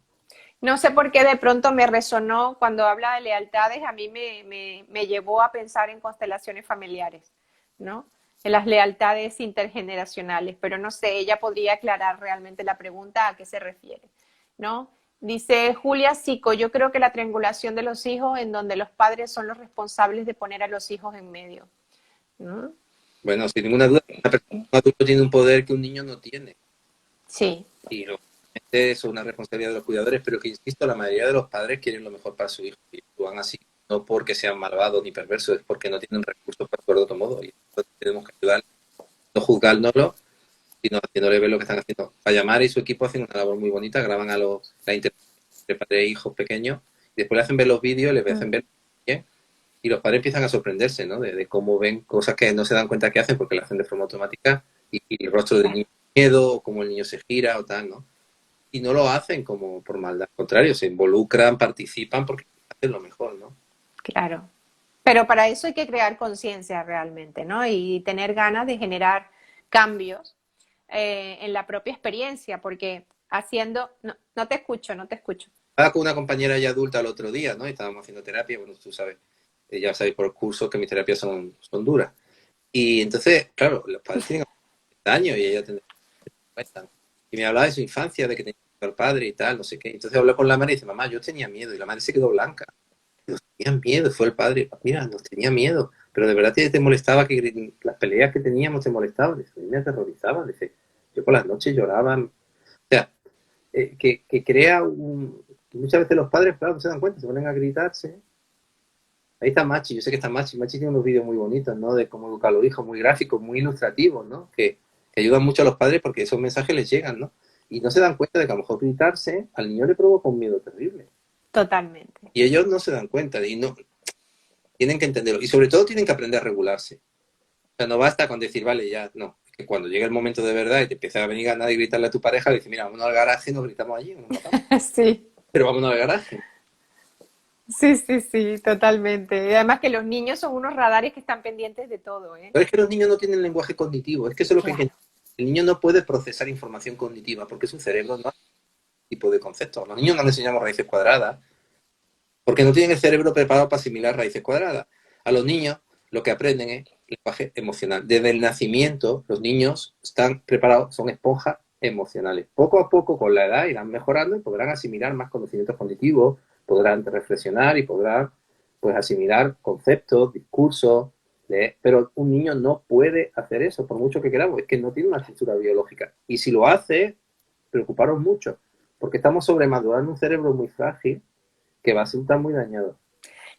No sé por qué de pronto me resonó cuando habla de lealtades, a mí me llevó a pensar en constelaciones familiares, ¿no? En las lealtades intergeneracionales, pero no sé, ella podría aclarar realmente la pregunta a qué se refiere, ¿no? Dice Julia Sico, yo creo que la triangulación de los hijos en donde los padres son los responsables de poner a los hijos en medio, ¿no? Bueno, sin ninguna duda, un adulto tiene un poder que un niño no tiene. Sí, Y lógicamente eso es una responsabilidad de los cuidadores, pero que, insisto, la mayoría de los padres quieren lo mejor para su hijo y actúan así, no porque sean malvados ni perversos, es porque no tienen recursos para actuar de otro modo. Y entonces tenemos que ayudar, no juzgárnoslo, sino haciéndole ver lo que están haciendo. Payamar y su equipo hacen una labor muy bonita, graban a la interacción entre padres e hijos pequeños, y después le hacen ver los vídeos, les hacen ver bien, y los padres empiezan a sorprenderse, ¿no? De cómo ven cosas que no se dan cuenta que hacen porque lo hacen de forma automática, y el rostro del niño miedo, o cómo el niño se gira o tal, ¿no? Y no lo hacen como por maldad, al contrario, se involucran, participan porque hacen lo mejor, ¿no? claro. Pero para eso hay que crear conciencia realmente, ¿no? Y tener ganas de generar cambios en la propia experiencia, porque haciendo, no, no te escucho, no te escucho. Estaba con una compañera ya adulta el otro día, ¿no? Y estábamos haciendo terapia, bueno, tú sabes, ya sabéis por curso que mis terapias son duras. Y entonces, claro, los padres tienen 40 años y ella tendría 50. Y me hablaba de su infancia, de que tenía al padre y tal, no sé qué. Entonces hablé con la madre y dice, mamá, yo tenía miedo. Y la madre se quedó blanca. Nos tenían miedo, fue el padre. Mira, nos tenía miedo. Pero de verdad te molestaba que las peleas que teníamos te molestaban. Dice, a mí me aterrorizaban. Dice, yo por las noches lloraba. O sea, que crea un... Muchas veces los padres, claro, no se dan cuenta, se ponen a gritarse. Ahí está Machi, yo sé que está Machi. Machi tiene unos vídeos muy bonitos, ¿no? De cómo educar a los hijos, muy gráficos, muy ilustrativos, ¿no? Que ayudan mucho a los padres porque esos mensajes les llegan, ¿no? Y no se dan cuenta de que a lo mejor gritarse al niño le provoca un miedo terrible. Totalmente. Y ellos no se dan cuenta y no tienen que entenderlo. Y sobre todo tienen que aprender a regularse. O sea, no basta con decir, vale, ya, no. Es que cuando llega el momento de verdad y te empieza a venir ganas de gritarle a tu pareja, le dices, mira, vámonos al garaje y nos gritamos allí, nos matamos. Sí, Pero vámonos al garaje. sí, sí, sí, totalmente. Y además que los niños son unos radares que están pendientes de todo, ¿eh? Pero es que los niños no tienen lenguaje cognitivo. Es que eso es lo que hay que Claro, entender. El niño no puede procesar información cognitiva porque su cerebro no hace ese tipo de conceptos. A los niños no les enseñamos raíces cuadradas porque no tienen el cerebro preparado para asimilar raíces cuadradas. A los niños lo que aprenden es lenguaje emocional. Desde el nacimiento los niños están preparados, son esponjas emocionales. Poco a poco, con la edad, irán mejorando y podrán asimilar más conocimientos cognitivos, podrán reflexionar y podrán pues asimilar conceptos, discursos, pero un niño no puede hacer eso, por mucho que queramos, es que no tiene una estructura biológica. Y si lo hace, preocuparos mucho, porque estamos sobremadurando un cerebro muy frágil que va a estar muy dañado.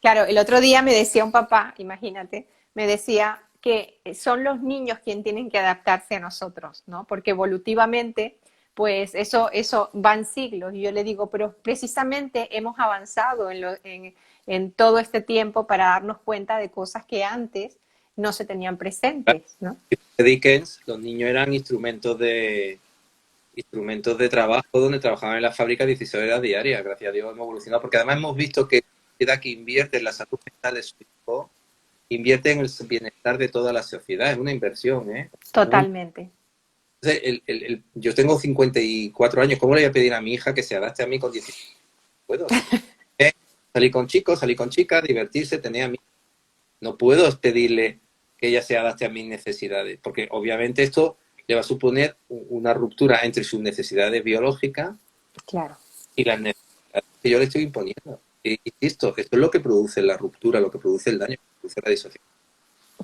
Claro, el otro día me decía un papá, imagínate, me decía que son los niños quienes tienen que adaptarse a nosotros, ¿no? Porque evolutivamente, pues eso van siglos. Y yo le digo, pero precisamente hemos avanzado en todo este tiempo para darnos cuenta de cosas que antes no se tenían presentes, ¿no? Dickens, los niños eran instrumentos de trabajo donde trabajaban en la fábrica 16 horas diarias. Gracias a Dios hemos evolucionado, porque además hemos visto que la sociedad que invierte en la salud mental de su hijo invierte en el bienestar de toda la sociedad. Es una inversión, ¿eh? Totalmente. Entonces, yo tengo 54 años. ¿Cómo le voy a pedir a mi hija que se adapte a mí con 16? Puedo. Salir con chicos, salir con chicas, divertirse, tener amigos. No puedo pedirle que ella se adapte a mis necesidades, porque obviamente esto le va a suponer una ruptura entre sus necesidades biológicas Claro. y las necesidades que yo le estoy imponiendo. Y esto es lo que produce la ruptura, lo que produce el daño, lo que produce la disociación.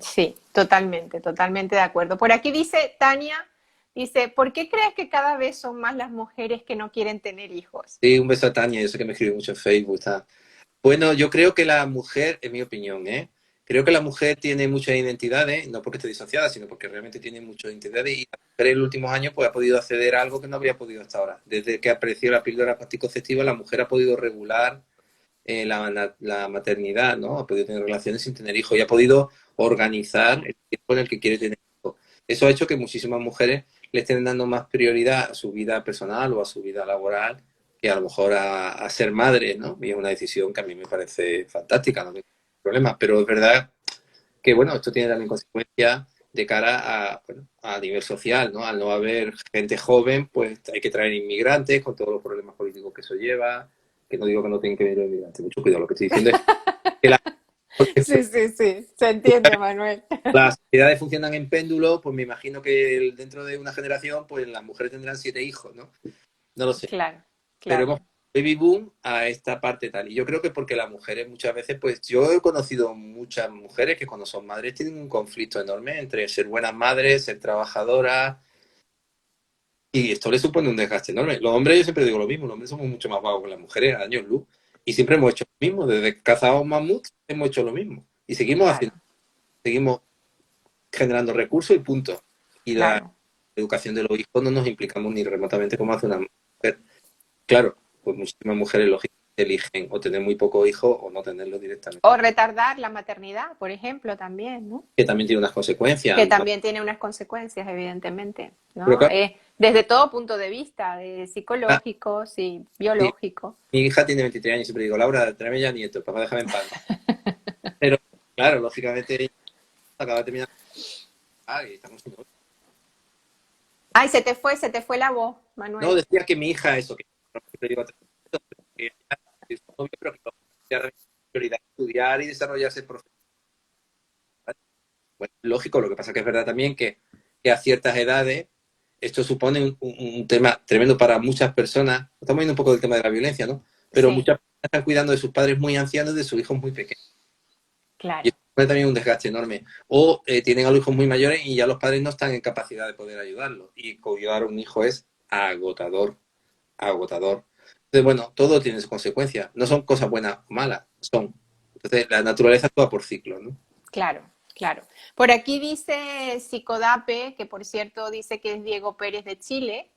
Sí, totalmente, totalmente de acuerdo. Por aquí dice Tania, dice, ¿por qué crees que cada vez son más las mujeres que no quieren tener hijos? Sí, un beso a Tania, yo sé que me escribe mucho en Facebook. Está. Bueno, yo creo que la mujer, en mi opinión, creo que la mujer tiene muchas identidades, no porque esté disociada, sino porque realmente tiene muchas identidades y la mujer en los últimos años pues, ha podido acceder a algo que no habría podido hasta ahora. Desde que apareció la píldora anticonceptiva, la mujer ha podido regular la maternidad, ¿no? Ha podido tener relaciones sin tener hijos y ha podido organizar el tiempo en el que quiere tener hijos. Eso ha hecho que muchísimas mujeres le estén dando más prioridad a su vida personal o a su vida laboral que a lo mejor a ser madre, ¿no? Y es una decisión que a mí me parece fantástica, no tengo problemas, pero es verdad que, bueno, esto tiene también consecuencias de cara a, bueno, a nivel social, ¿no? Al no haber gente joven, pues hay que traer inmigrantes con todos los problemas políticos que eso lleva, que no digo que no tienen que venir los inmigrantes, mucho cuidado, lo que estoy diciendo es que Sí, sí, sí, se entiende, Manuel. las sociedades funcionan en péndulo, pues me imagino que dentro de una generación, pues las mujeres tendrán 7 hijos, ¿no? No lo sé. Claro, Pero hemos claro. baby boom a esta parte tal. Y yo creo que porque las mujeres muchas veces, pues yo he conocido muchas mujeres que cuando son madres tienen un conflicto enorme entre ser buenas madres, ser trabajadoras, y esto le supone un desgaste enorme. Los hombres, yo siempre digo lo mismo, los hombres somos mucho más vagos que las mujeres, a años luz, y siempre hemos hecho lo mismo, desde que cazamos mamuts hemos hecho lo mismo. Y seguimos Claro, haciendo, seguimos generando recursos y punto. Y la claro. educación de los hijos no nos implicamos ni remotamente como hace una mujer. Claro, pues muchísimas mujeres lógicamente eligen o tener muy pocos hijos o no tenerlos O directamente, retardar la maternidad, por ejemplo, también, ¿no? que también tiene unas consecuencias, Que ¿no? también tiene unas consecuencias, evidentemente, Pero ¿no? claro, Desde todo punto de vista, de psicológico, sí, mi, biológico. mi hija tiene 23 años y siempre digo, Laura, tráeme ya nietos, papá, déjame en paz. Pero claro, lógicamente ella acaba de terminar y estamos en... Ay, se te fue la voz, No, Manuel. decía que mi hija, eso, que siempre digo, que ella es novio, pero que la prioridad es estudiar y desarrollarse profesionalmente. Bueno, lógico, lo que pasa que es verdad también que a ciertas edades esto supone un tema tremendo para muchas personas. Estamos viendo un poco del tema de la violencia, ¿no? Pero Sí, muchas personas están cuidando de sus padres muy ancianos y de sus hijos muy pequeños. Y claro, eso supone también un desgaste enorme. O tienen a los hijos muy mayores y ya los padres no están en capacidad de poder ayudarlos. Y cuidar a un hijo es agotador, agotador. Entonces, bueno, todo tiene sus consecuencias. No son cosas buenas o malas, son. Entonces, la naturaleza actúa por ciclos, ¿no? claro, claro. Por aquí dice Psicodape, que por cierto dice que es Diego Pérez de Chile.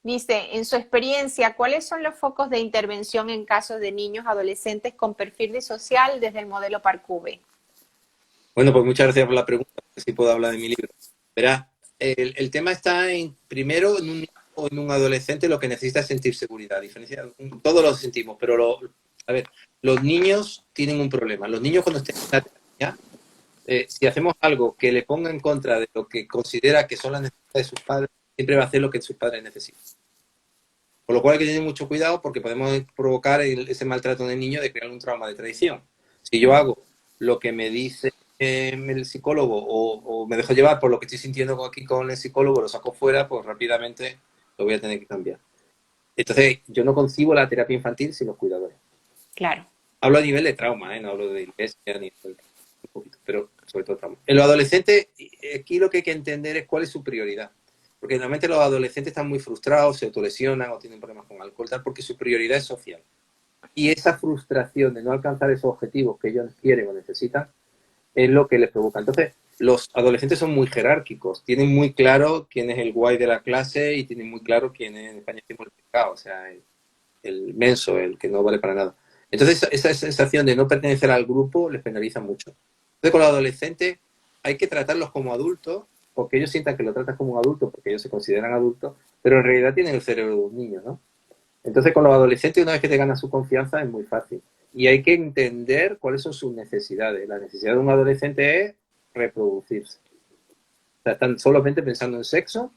Dice, en su experiencia, ¿cuáles son los focos de intervención en casos de niños adolescentes con perfil disocial desde el modelo Parcube? Bueno, pues muchas gracias por la pregunta, que sí puedo hablar de mi libro. Verá, el tema está en, primero, en un niño o en un adolescente lo que necesita es sentir seguridad. Todos lo sentimos, pero a ver, los niños tienen un problema. Los niños cuando estén en la etapa, si hacemos algo que le ponga en contra de lo que considera que son las necesidades de sus padres, siempre va a hacer lo que sus padres necesitan. Por lo cual hay que tener mucho cuidado porque podemos provocar ese maltrato en el niño de crear un trauma de traición. Si yo hago lo que me dice el psicólogo o me dejo llevar por lo que estoy sintiendo aquí con el psicólogo, lo saco fuera, pues rápidamente lo voy a tener que cambiar. Entonces, yo no concibo la terapia infantil sin los cuidadores. Claro. Hablo a nivel de trauma, no hablo de iglesia ni un poquito, pero sobre todo trauma. En los adolescentes, aquí lo que hay que entender es cuál es su prioridad. Porque normalmente los adolescentes están muy frustrados, se autolesionan o tienen problemas con alcohol, tal, porque su prioridad es social. Y esa frustración de no alcanzar esos objetivos que ellos quieren o necesitan es lo que les provoca. Entonces, los adolescentes son muy jerárquicos, tienen muy claro quién es el guay de la clase y tienen muy claro quién es, en España decimos el pecado, o sea, el menso, el que no vale para nada. Entonces, esa sensación de no pertenecer al grupo les penaliza mucho. Entonces, con los adolescentes hay que tratarlos como adultos, porque ellos sientan que lo tratas como un adulto, porque ellos se consideran adultos, pero en realidad tienen el cerebro de un niño, ¿no? Entonces, con los adolescentes, una vez que te ganas su confianza, es muy fácil. Y hay que entender cuáles son sus necesidades. La necesidad de un adolescente es reproducirse. O sea, están solamente pensando en sexo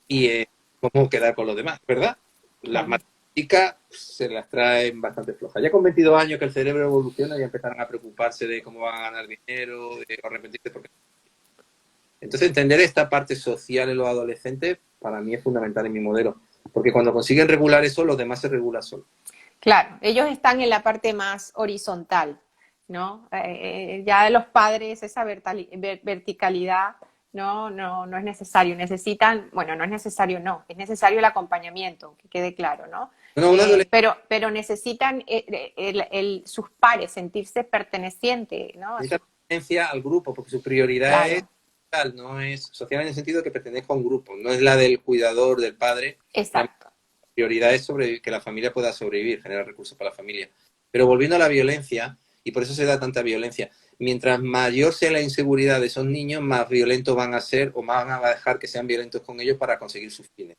y en cómo quedar con los demás, ¿verdad? Las matemáticas se las traen bastante flojas. Ya con 22 años que el cerebro evoluciona, ya empezaron a preocuparse de cómo van a ganar dinero, de arrepentirse porque... Entonces, entender esta parte social en los adolescentes, para mí es fundamental en mi modelo. Porque cuando consiguen regular eso, los demás se regulan solos. Claro, ellos están en la parte más horizontal, ¿no? Ya de los padres, esa verticalidad, no es necesario. Necesitan, bueno, no es necesario, no, es necesario el acompañamiento, que quede claro, ¿no? No, un adolescente Pero necesitan sus pares, sentirse perteneciente, ¿no? necesita pertenencia al grupo, porque su prioridad es Claro, social, no es social en el sentido de que pertenezca a un grupo, no es la del cuidador, del padre. La exacto. prioridad es sobrevivir, que la familia pueda sobrevivir, generar recursos para la familia. Pero volviendo a la violencia, y por eso se da tanta violencia, mientras mayor sea la inseguridad de esos niños, más violentos van a ser o más van a dejar que sean violentos con ellos para conseguir sus fines.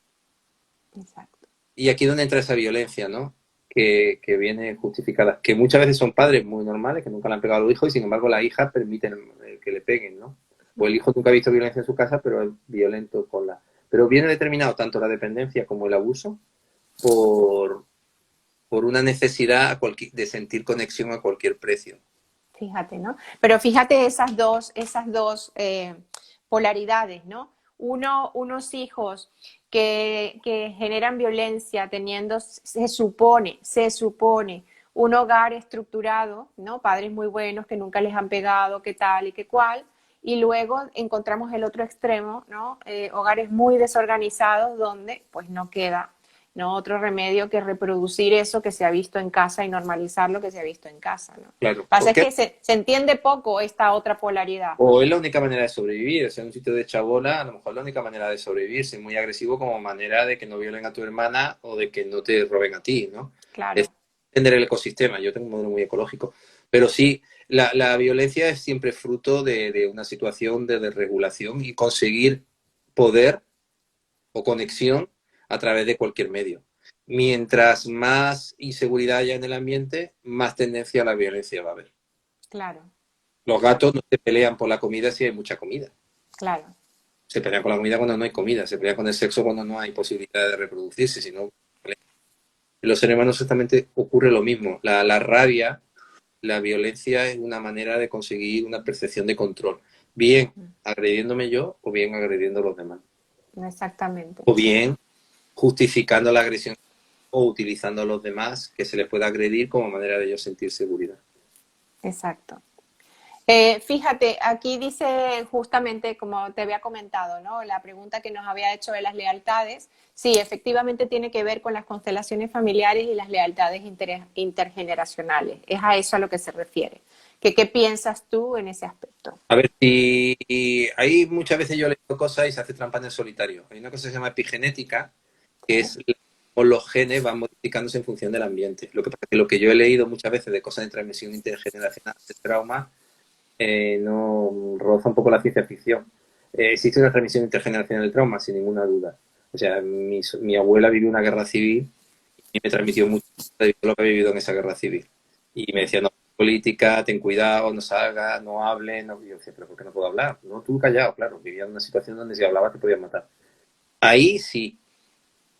Exacto. Y aquí es donde entra esa violencia, ¿no? Que viene justificada. Que muchas veces son padres muy normales, que nunca le han pegado a los hijos, y sin embargo la hija permiten que le peguen, ¿no? O el hijo nunca ha visto violencia en su casa, pero es violento con la... Pero viene determinado tanto la dependencia como el abuso por, por una necesidad de sentir conexión a cualquier precio. Fíjate, ¿no? Pero fíjate esas dos polaridades, ¿no? Unos hijos que generan violencia teniendo, se supone, un hogar estructurado, ¿no? Padres muy buenos que nunca les han pegado, que tal y que cual. Y luego encontramos el otro extremo, ¿no? Hogares muy desorganizados donde pues no queda, ¿no? Otro remedio que reproducir eso que se ha visto en casa y normalizar lo que se ha visto en casa, ¿no? Lo Claro, que pasa es porque que se entiende poco esta otra polaridad. o es la única manera de sobrevivir, o sea, en un sitio de chabola, a lo mejor es la única manera de sobrevivir, ser muy agresivo como manera de que no violen a tu hermana o de que no te roben a ti, ¿no? Claro, Es entender el ecosistema, yo tengo un modelo muy ecológico, pero sí, la violencia es siempre fruto de una situación de desregulación y conseguir poder o conexión a través de cualquier medio. Mientras más inseguridad haya en el ambiente, más tendencia a la violencia va a haber. claro, Los gatos no se pelean por la comida si hay mucha comida. claro. Se pelean con la comida cuando no hay comida. Se pelean con el sexo cuando no hay posibilidad de reproducirse. Si no, en los seres humanos exactamente ocurre lo mismo. La rabia, la violencia es una manera de conseguir una percepción de control. Bien agrediéndome yo o bien agrediendo a los demás. Exactamente. O bien justificando la agresión o utilizando a los demás que se les pueda agredir como manera de ellos sentir seguridad. Exacto. Fíjate, aquí dice justamente, como te había comentado, ¿no? La pregunta que nos había hecho de las lealtades, sí, efectivamente tiene que ver con las constelaciones familiares y las lealtades intergeneracionales. Es a eso a lo que se refiere. ¿Qué piensas tú en ese aspecto? A ver, si hay muchas veces yo leo cosas y se hace trampa en el solitario. Hay una cosa que se llama epigenética, que es cómo los genes van modificándose en función del ambiente. Lo que pasa es que lo que yo he leído muchas veces de cosas de transmisión intergeneracional de trauma no roza un poco la ciencia ficción. Existe una transmisión intergeneracional del trauma, sin ninguna duda. O sea, mi abuela vivió una guerra civil y me transmitió mucho de lo que ha vivido en esa guerra civil. Y me decía, no, política, ten cuidado, no salgas, no hables. No. Y yo decía, pero ¿por qué no puedo hablar? No, tú callado, claro. Vivía en una situación donde si hablabas te podían matar. Ahí sí.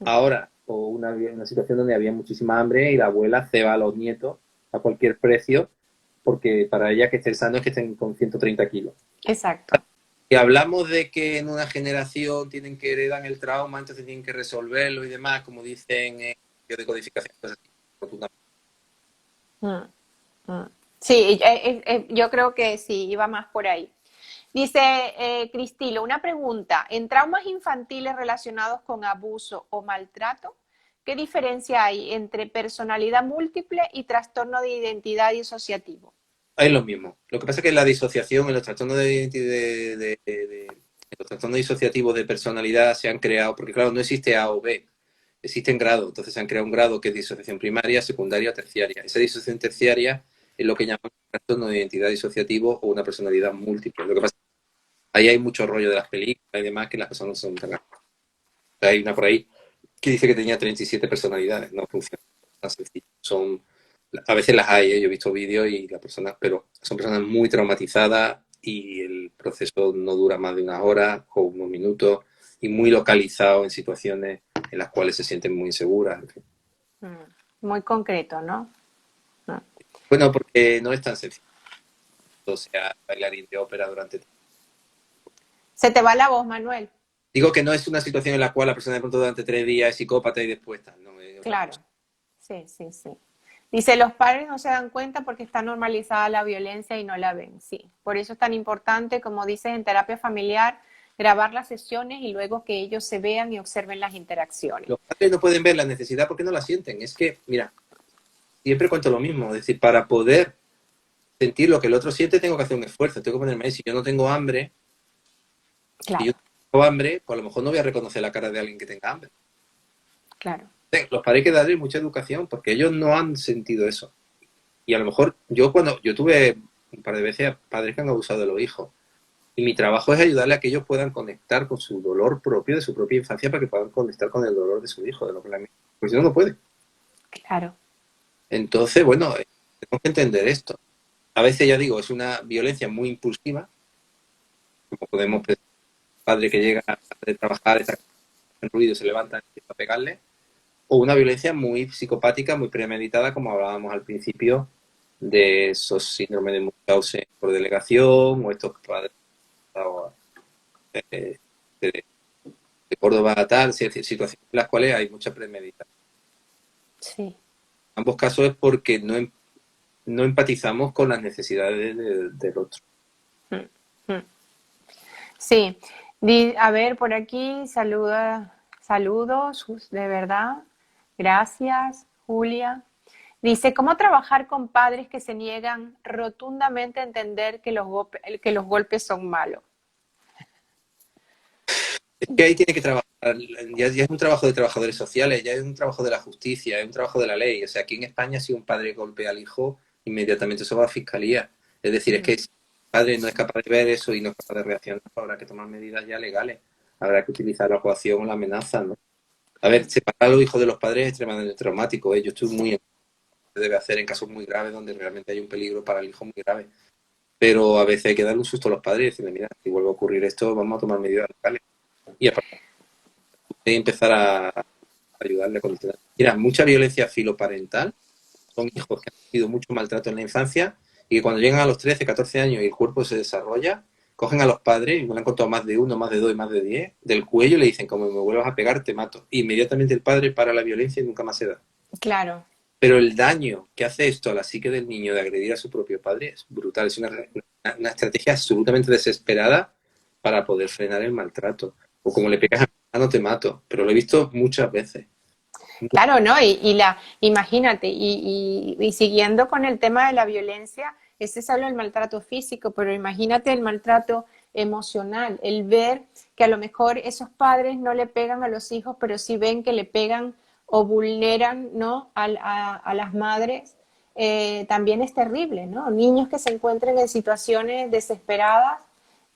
Ahora, o una situación donde había muchísima hambre y la abuela ceba a los nietos a cualquier precio porque para ella que estén sanos es que estén con 130 kilos. Exacto. Si hablamos de que en una generación tienen que heredar el trauma, entonces tienen que resolverlo y demás, como dicen en de codificación, pues así, rotundamente. Mm, mm. Sí, yo creo que sí, iba más por ahí. Dice Cristilo, una pregunta. En traumas infantiles relacionados con abuso o maltrato, ¿qué diferencia hay entre personalidad múltiple y trastorno de identidad disociativo? Es lo mismo. Lo que pasa es que la disociación, en los trastornos de identidad, en los trastornos disociativos de personalidad se han creado, porque claro, no existe A o B, existen grados. Entonces se han creado un grado que es disociación primaria, secundaria o terciaria. Esa disociación terciaria es lo que llamamos trastorno de identidad disociativo o una personalidad múltiple. Lo que pasa es que ahí hay mucho rollo de las películas y demás que las personas son tan... Hay una por ahí que dice que tenía 37 personalidades. No funciona tan sencillo. Son, a veces las hay, ¿eh? Yo he visto vídeos y las personas, pero son personas muy traumatizadas y el proceso no dura más de unas horas o unos minutos y muy localizado en situaciones en las cuales se sienten muy inseguras. En fin. Muy concreto, ¿no? Bueno, porque no es tan sencillo. O sea, bailarín de ópera durante... Se te va la voz, Manuel. Digo que no es una situación en la cual la persona de pronto durante 3 días es psicópata y después está. No, es otra Claro, cosa. sí, sí, sí. Dice, los padres no se dan cuenta porque está normalizada la violencia y no la ven. Sí, por eso es tan importante, como dices, en terapia familiar, grabar las sesiones y luego que ellos se vean y observen las interacciones. Los padres no pueden ver la necesidad porque no la sienten. Es que, mira, siempre cuento lo mismo. Es decir, para poder sentir lo que el otro siente, tengo que hacer un esfuerzo. Tengo que ponerme ahí. Si yo no tengo hambre, si yo Claro, tengo hambre, pues a lo mejor no voy a reconocer la cara de alguien que tenga hambre. claro. Los padres hay que darles mucha educación porque ellos no han sentido eso. Y a lo mejor yo tuve un par de veces padres que han abusado de los hijos. Y mi trabajo es ayudarle a que ellos puedan conectar con su dolor propio de su propia infancia para que puedan conectar con el dolor de su hijo, de lo que la mía. Porque si no, no puede. Claro. Entonces, bueno, tenemos que entender esto. A veces, ya digo, es una violencia muy impulsiva, como podemos pensar, un padre que llega de trabajar, está en ruido, se levanta y empieza a pegarle, o una violencia muy psicopática, muy premeditada, como hablábamos al principio, de esos síndromes de Munchausen por delegación, o estos padres de, de, de Córdoba tal, situaciones en las cuales hay mucha premeditación. Sí. En ambos casos es porque no empatizamos con las necesidades del otro. Sí. A ver, por aquí, saludos, de verdad. Gracias, Julia. Dice, ¿cómo trabajar con padres que se niegan rotundamente a entender que los golpes son malos? Es que ahí tiene que trabajar, ya es un trabajo de trabajadores sociales, ya es un trabajo de la justicia, es un trabajo de la ley. O sea, aquí en España, si un padre golpea al hijo, inmediatamente eso va a fiscalía. Es decir, es que si el padre no es capaz de ver eso y no es capaz de reaccionar, habrá que tomar medidas ya legales. Habrá que utilizar la coacción o la amenaza, ¿no? A ver, separar a los hijos de los padres es extremadamente traumático, ¿eh? Yo estoy muy en se debe hacer en casos muy graves donde realmente hay un peligro para el hijo muy grave. Pero a veces hay que darle un susto a los padres y decirle, mira, si vuelve a ocurrir esto, vamos a tomar medidas legales. Y aparte empezar a ayudarle a condicionar. Mira, mucha violencia filoparental son hijos que han tenido mucho maltrato en la infancia y que cuando llegan a los 13, 14 años y el cuerpo se desarrolla, cogen a los padres, y me lo han contado más de uno, más de dos y más de 10, del cuello y le dicen, como me vuelvas a pegar, te mato. Y inmediatamente el padre para la violencia y nunca más se da. Claro, Pero el daño que hace esto a la psique del niño de agredir a su propio padre es brutal. Es una estrategia absolutamente desesperada para poder frenar el maltrato. O como le pegas a mi hermano, te mato. Pero lo he visto muchas veces. claro, ¿no? Imagínate, y siguiendo con el tema de la violencia, ese es solo el maltrato físico, pero imagínate el maltrato emocional, el ver que a lo mejor esos padres no le pegan a los hijos, pero sí ven que le pegan o vulneran, ¿no? A las madres, también es terrible, ¿no? Niños que se encuentren en situaciones desesperadas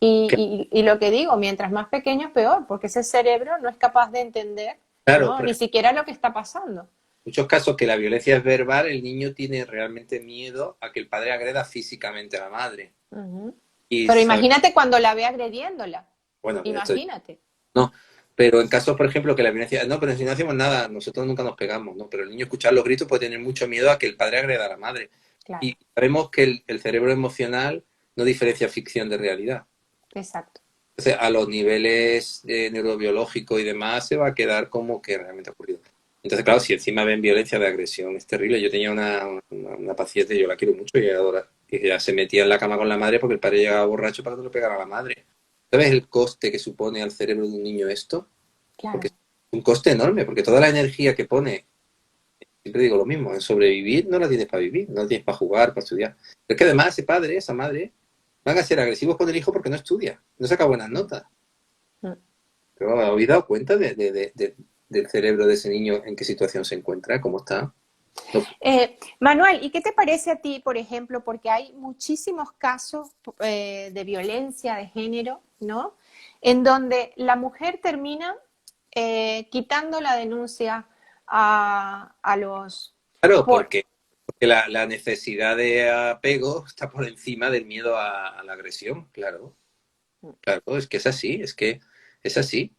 y lo que digo, mientras más pequeños, peor, porque ese cerebro no es capaz de entender, Claro, ¿no? por Ni ejemplo, siquiera lo que está pasando. en muchos casos que la violencia es verbal, el niño tiene realmente miedo a que el padre agreda físicamente a la madre. Ujú. Y Pero sabe, imagínate cuando la ve agrediéndola. bueno, esto Imagínate. no. Pero en casos, por ejemplo, que la violencia, no, pero si no hacemos nada, nosotros nunca nos pegamos, ¿no? Pero el niño escuchar los gritos puede tener mucho miedo a que el padre agreda a la madre. Claro, Y sabemos que el cerebro emocional no diferencia ficción de realidad. exacto. Entonces, a los niveles neurobiológicos y demás se va a quedar como que realmente ha ocurrido. Entonces, claro, si encima ven violencia de agresión, es terrible. Yo tenía una paciente, yo la quiero mucho y adora, que ya se metía en la cama con la madre porque el padre llegaba borracho para que no le pegara a la madre. ¿Sabes el coste que supone al cerebro de un niño esto? Porque Claro. es un coste enorme, porque toda la energía que pone, siempre digo lo mismo, en sobrevivir no la tienes para vivir, no la tienes para jugar, para estudiar. Pero es que además ese padre, esa madre, van a ser agresivos con el hijo porque no estudia, no saca buenas notas. Mm. Pero ¿habéis dado cuenta del cerebro de ese niño en qué situación se encuentra, cómo está? No, Manuel, ¿y qué te parece a ti, por ejemplo, porque hay muchísimos casos de violencia de género, ¿no? En donde la mujer termina quitando la denuncia a los... claro, Por, porque la necesidad de apego está por encima del miedo a la agresión, claro. Claro, es que es así, es que es así.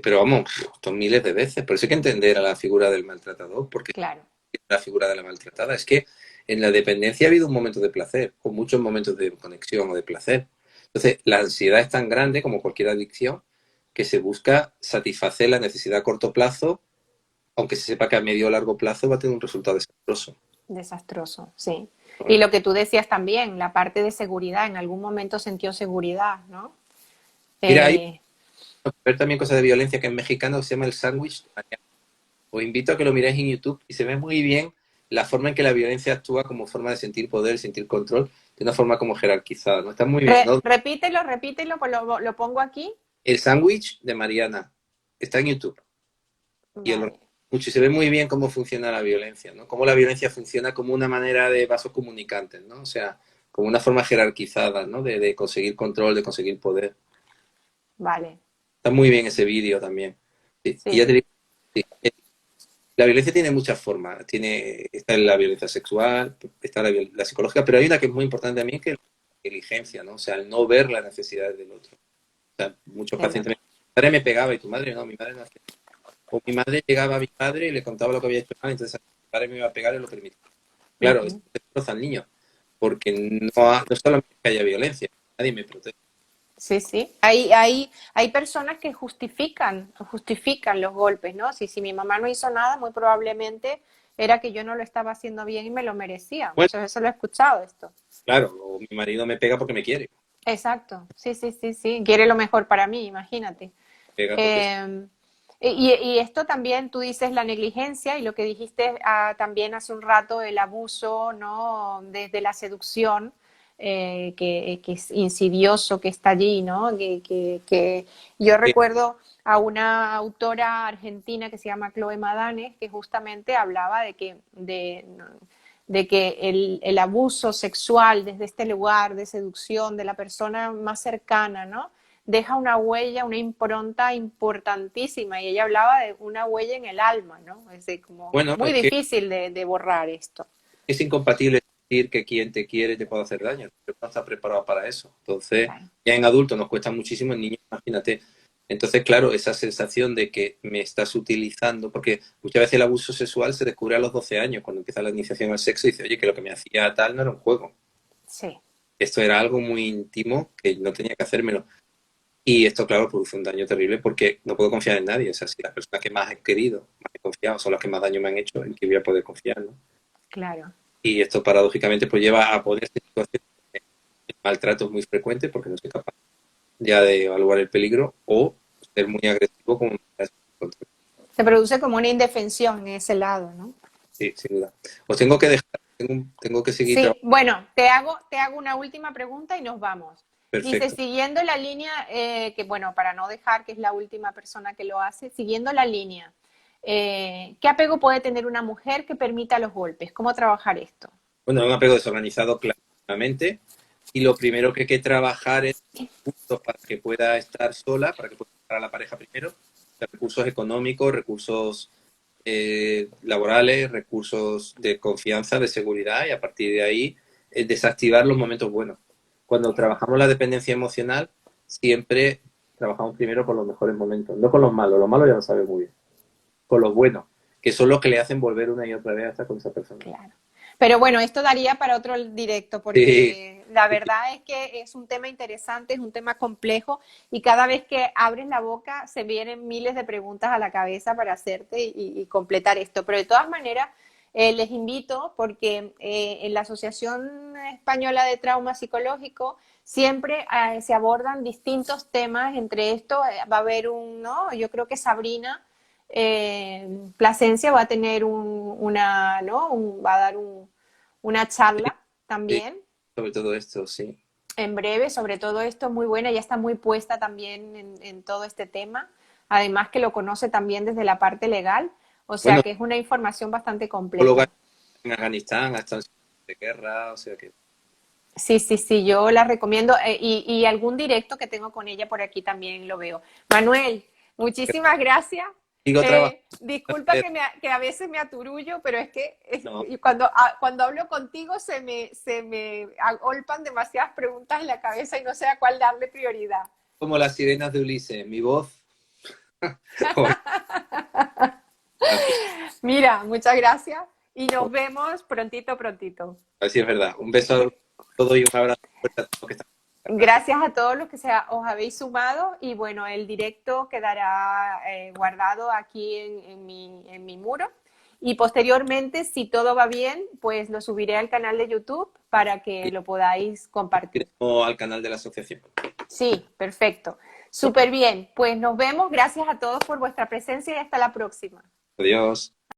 Pero vamos, son miles de veces. Por eso hay que entender a la figura del maltratador, porque claro, la figura de la maltratada. Es que en la dependencia ha habido un momento de placer, o muchos momentos de conexión o de placer. Entonces, la ansiedad es tan grande como cualquier adicción que se busca satisfacer la necesidad a corto plazo, aunque se sepa que a medio o largo plazo va a tener un resultado desastroso. desastroso, sí. Y lo que tú decías también, la parte de seguridad, en algún momento sintió seguridad, ¿no? Mira, hay Eh, ver también cosas de violencia que en mexicano se llama el sándwich. Os invito a que lo miréis en YouTube y se ve muy bien la forma en que la violencia actúa como forma de sentir poder, sentir control, de una forma como jerarquizada, ¿no? Está muy bien, ¿no? repítelo, pues lo pongo aquí. El sándwich de Mariana está en YouTube y el Vale. mucho y se ve muy bien cómo funciona la violencia, ¿no? Cómo la violencia funciona como una manera de vasos comunicantes, ¿no? O sea, como una forma jerarquizada, ¿no? De conseguir control, de conseguir poder. Vale, Está muy bien ese vídeo también. Sí, y sí, ya te digo, sí, la violencia tiene muchas formas. Está la violencia sexual, está la psicológica, pero hay una que es muy importante también, que es la negligencia, ¿no? O sea, el no ver las necesidades del otro. O sea, muchos del pacientes me otro. dicen, mi madre me pegaba y tu madre no, mi madre no hacía. O mi madre llegaba a mi padre y le contaba lo que había hecho mal, entonces mi padre me iba a pegar y lo permitía. Claro, esto Ujú. destroza al niño, porque no solamente que haya violencia, nadie me protege. Sí, sí. Hay personas que justifican los golpes, ¿no? Si mi mamá no hizo nada, muy probablemente era que yo no lo estaba haciendo bien y me lo merecía. Bueno, Muchas veces lo he escuchado esto. claro, o mi marido me pega porque me quiere, Exacto. Sí, sí, sí, sí. Quiere lo mejor para mí, imagínate. pega porque Eh, y esto también, tú dices la negligencia y lo que dijiste también hace un rato, el abuso, ¿no? Desde la seducción, que es insidioso, que está allí, ¿no? Que yo recuerdo a una autora argentina que se llama Chloe Madanes, que justamente hablaba de que el abuso sexual desde este lugar de seducción de la persona más cercana, ¿no? Deja una huella, una impronta importantísima y ella hablaba de una huella en el alma, ¿no? Es decir, como bueno, muy difícil de borrar esto. es incompatible decir que quien te quiere te puede hacer daño, pero no está preparado para eso. Entonces, Claro, ya en adultos nos cuesta muchísimo, en niños, imagínate. Entonces, claro, esa sensación de que me estás utilizando, porque muchas veces el abuso sexual se descubre a los 12 años, cuando empieza la iniciación al sexo, y dice, oye, que lo que me hacía tal no era un juego. sí, Esto era algo muy íntimo que no tenía que hacérmelo. Y esto, claro, produce un daño terrible porque no puedo confiar en nadie. O sea, si las personas que más he querido, más he confiado, son las que más daño me han hecho, ¿en qué voy a poder confiar, no? claro. Y esto paradójicamente pues lleva a ponerse en situaciones de maltrato es muy frecuente porque no soy capaz ya de evaluar el peligro o ser muy agresivo como Se produce como una indefensión en ese lado, ¿no? sí, sin duda. Os tengo que dejar, tengo que seguir Sí, trabajando. bueno, te hago una última pregunta y nos vamos. Dice, Perfecto. siguiendo la línea, que bueno, para no dejar que es la última persona que lo hace, siguiendo la línea, ¿qué apego puede tener una mujer que permita los golpes? ¿Cómo trabajar esto? Bueno, es un apego desorganizado claramente y lo primero que hay que trabajar es recursos para que pueda estar sola, para que pueda estar a la pareja primero, recursos económicos, recursos laborales, recursos de confianza, de seguridad y a partir de ahí desactivar los momentos buenos. Cuando trabajamos la dependencia emocional, siempre trabajamos primero con los mejores momentos, no con los malos ya lo sabes muy bien, con los buenos, que son los que le hacen volver una y otra vez a estar con esa persona. Claro. Pero bueno, esto daría para otro directo, Sí, porque la verdad es que es un tema interesante, es un tema complejo y cada vez que abres la boca se vienen miles de preguntas a la cabeza para hacerte y completar esto. Pero de todas maneras, les invito porque en la Asociación Española de Trauma Psicológico siempre se abordan distintos temas. Entre esto va a haber un, ¿no? Yo creo que Sabrina Plasencia va a tener una, ¿no? Va a dar una charla sí, también sobre todo esto, sí. en breve sobre todo esto, muy buena, ya está muy puesta también en todo este tema, además que lo conoce también desde la parte legal, o sea Bueno, que es una información bastante psicóloga completa. en Afganistán, ha estado en situaciones de guerra, o sea que... Sí, sí, sí, yo la recomiendo y algún directo que tengo con ella por aquí también lo veo. Manuel, muchísimas gracias. Sigo trabajando. Disculpa que a veces me aturullo, pero es que No, y cuando hablo contigo se me agolpan demasiadas preguntas en la cabeza y no sé a cuál darle prioridad. como las sirenas de Ulises, mi voz. Así, Mira, muchas gracias y nos vemos prontito, prontito. así es verdad. Un beso a todos y un abrazo fuerte a todos los que están. Gracias a todos los que os habéis sumado y bueno, el directo quedará guardado aquí en mi muro y posteriormente, si todo va bien, pues lo subiré al canal de YouTube para que lo podáis compartir. O al canal de la asociación. Sí, perfecto. Súper bien. Pues nos vemos. Gracias a todos por vuestra presencia y hasta la próxima. Adiós.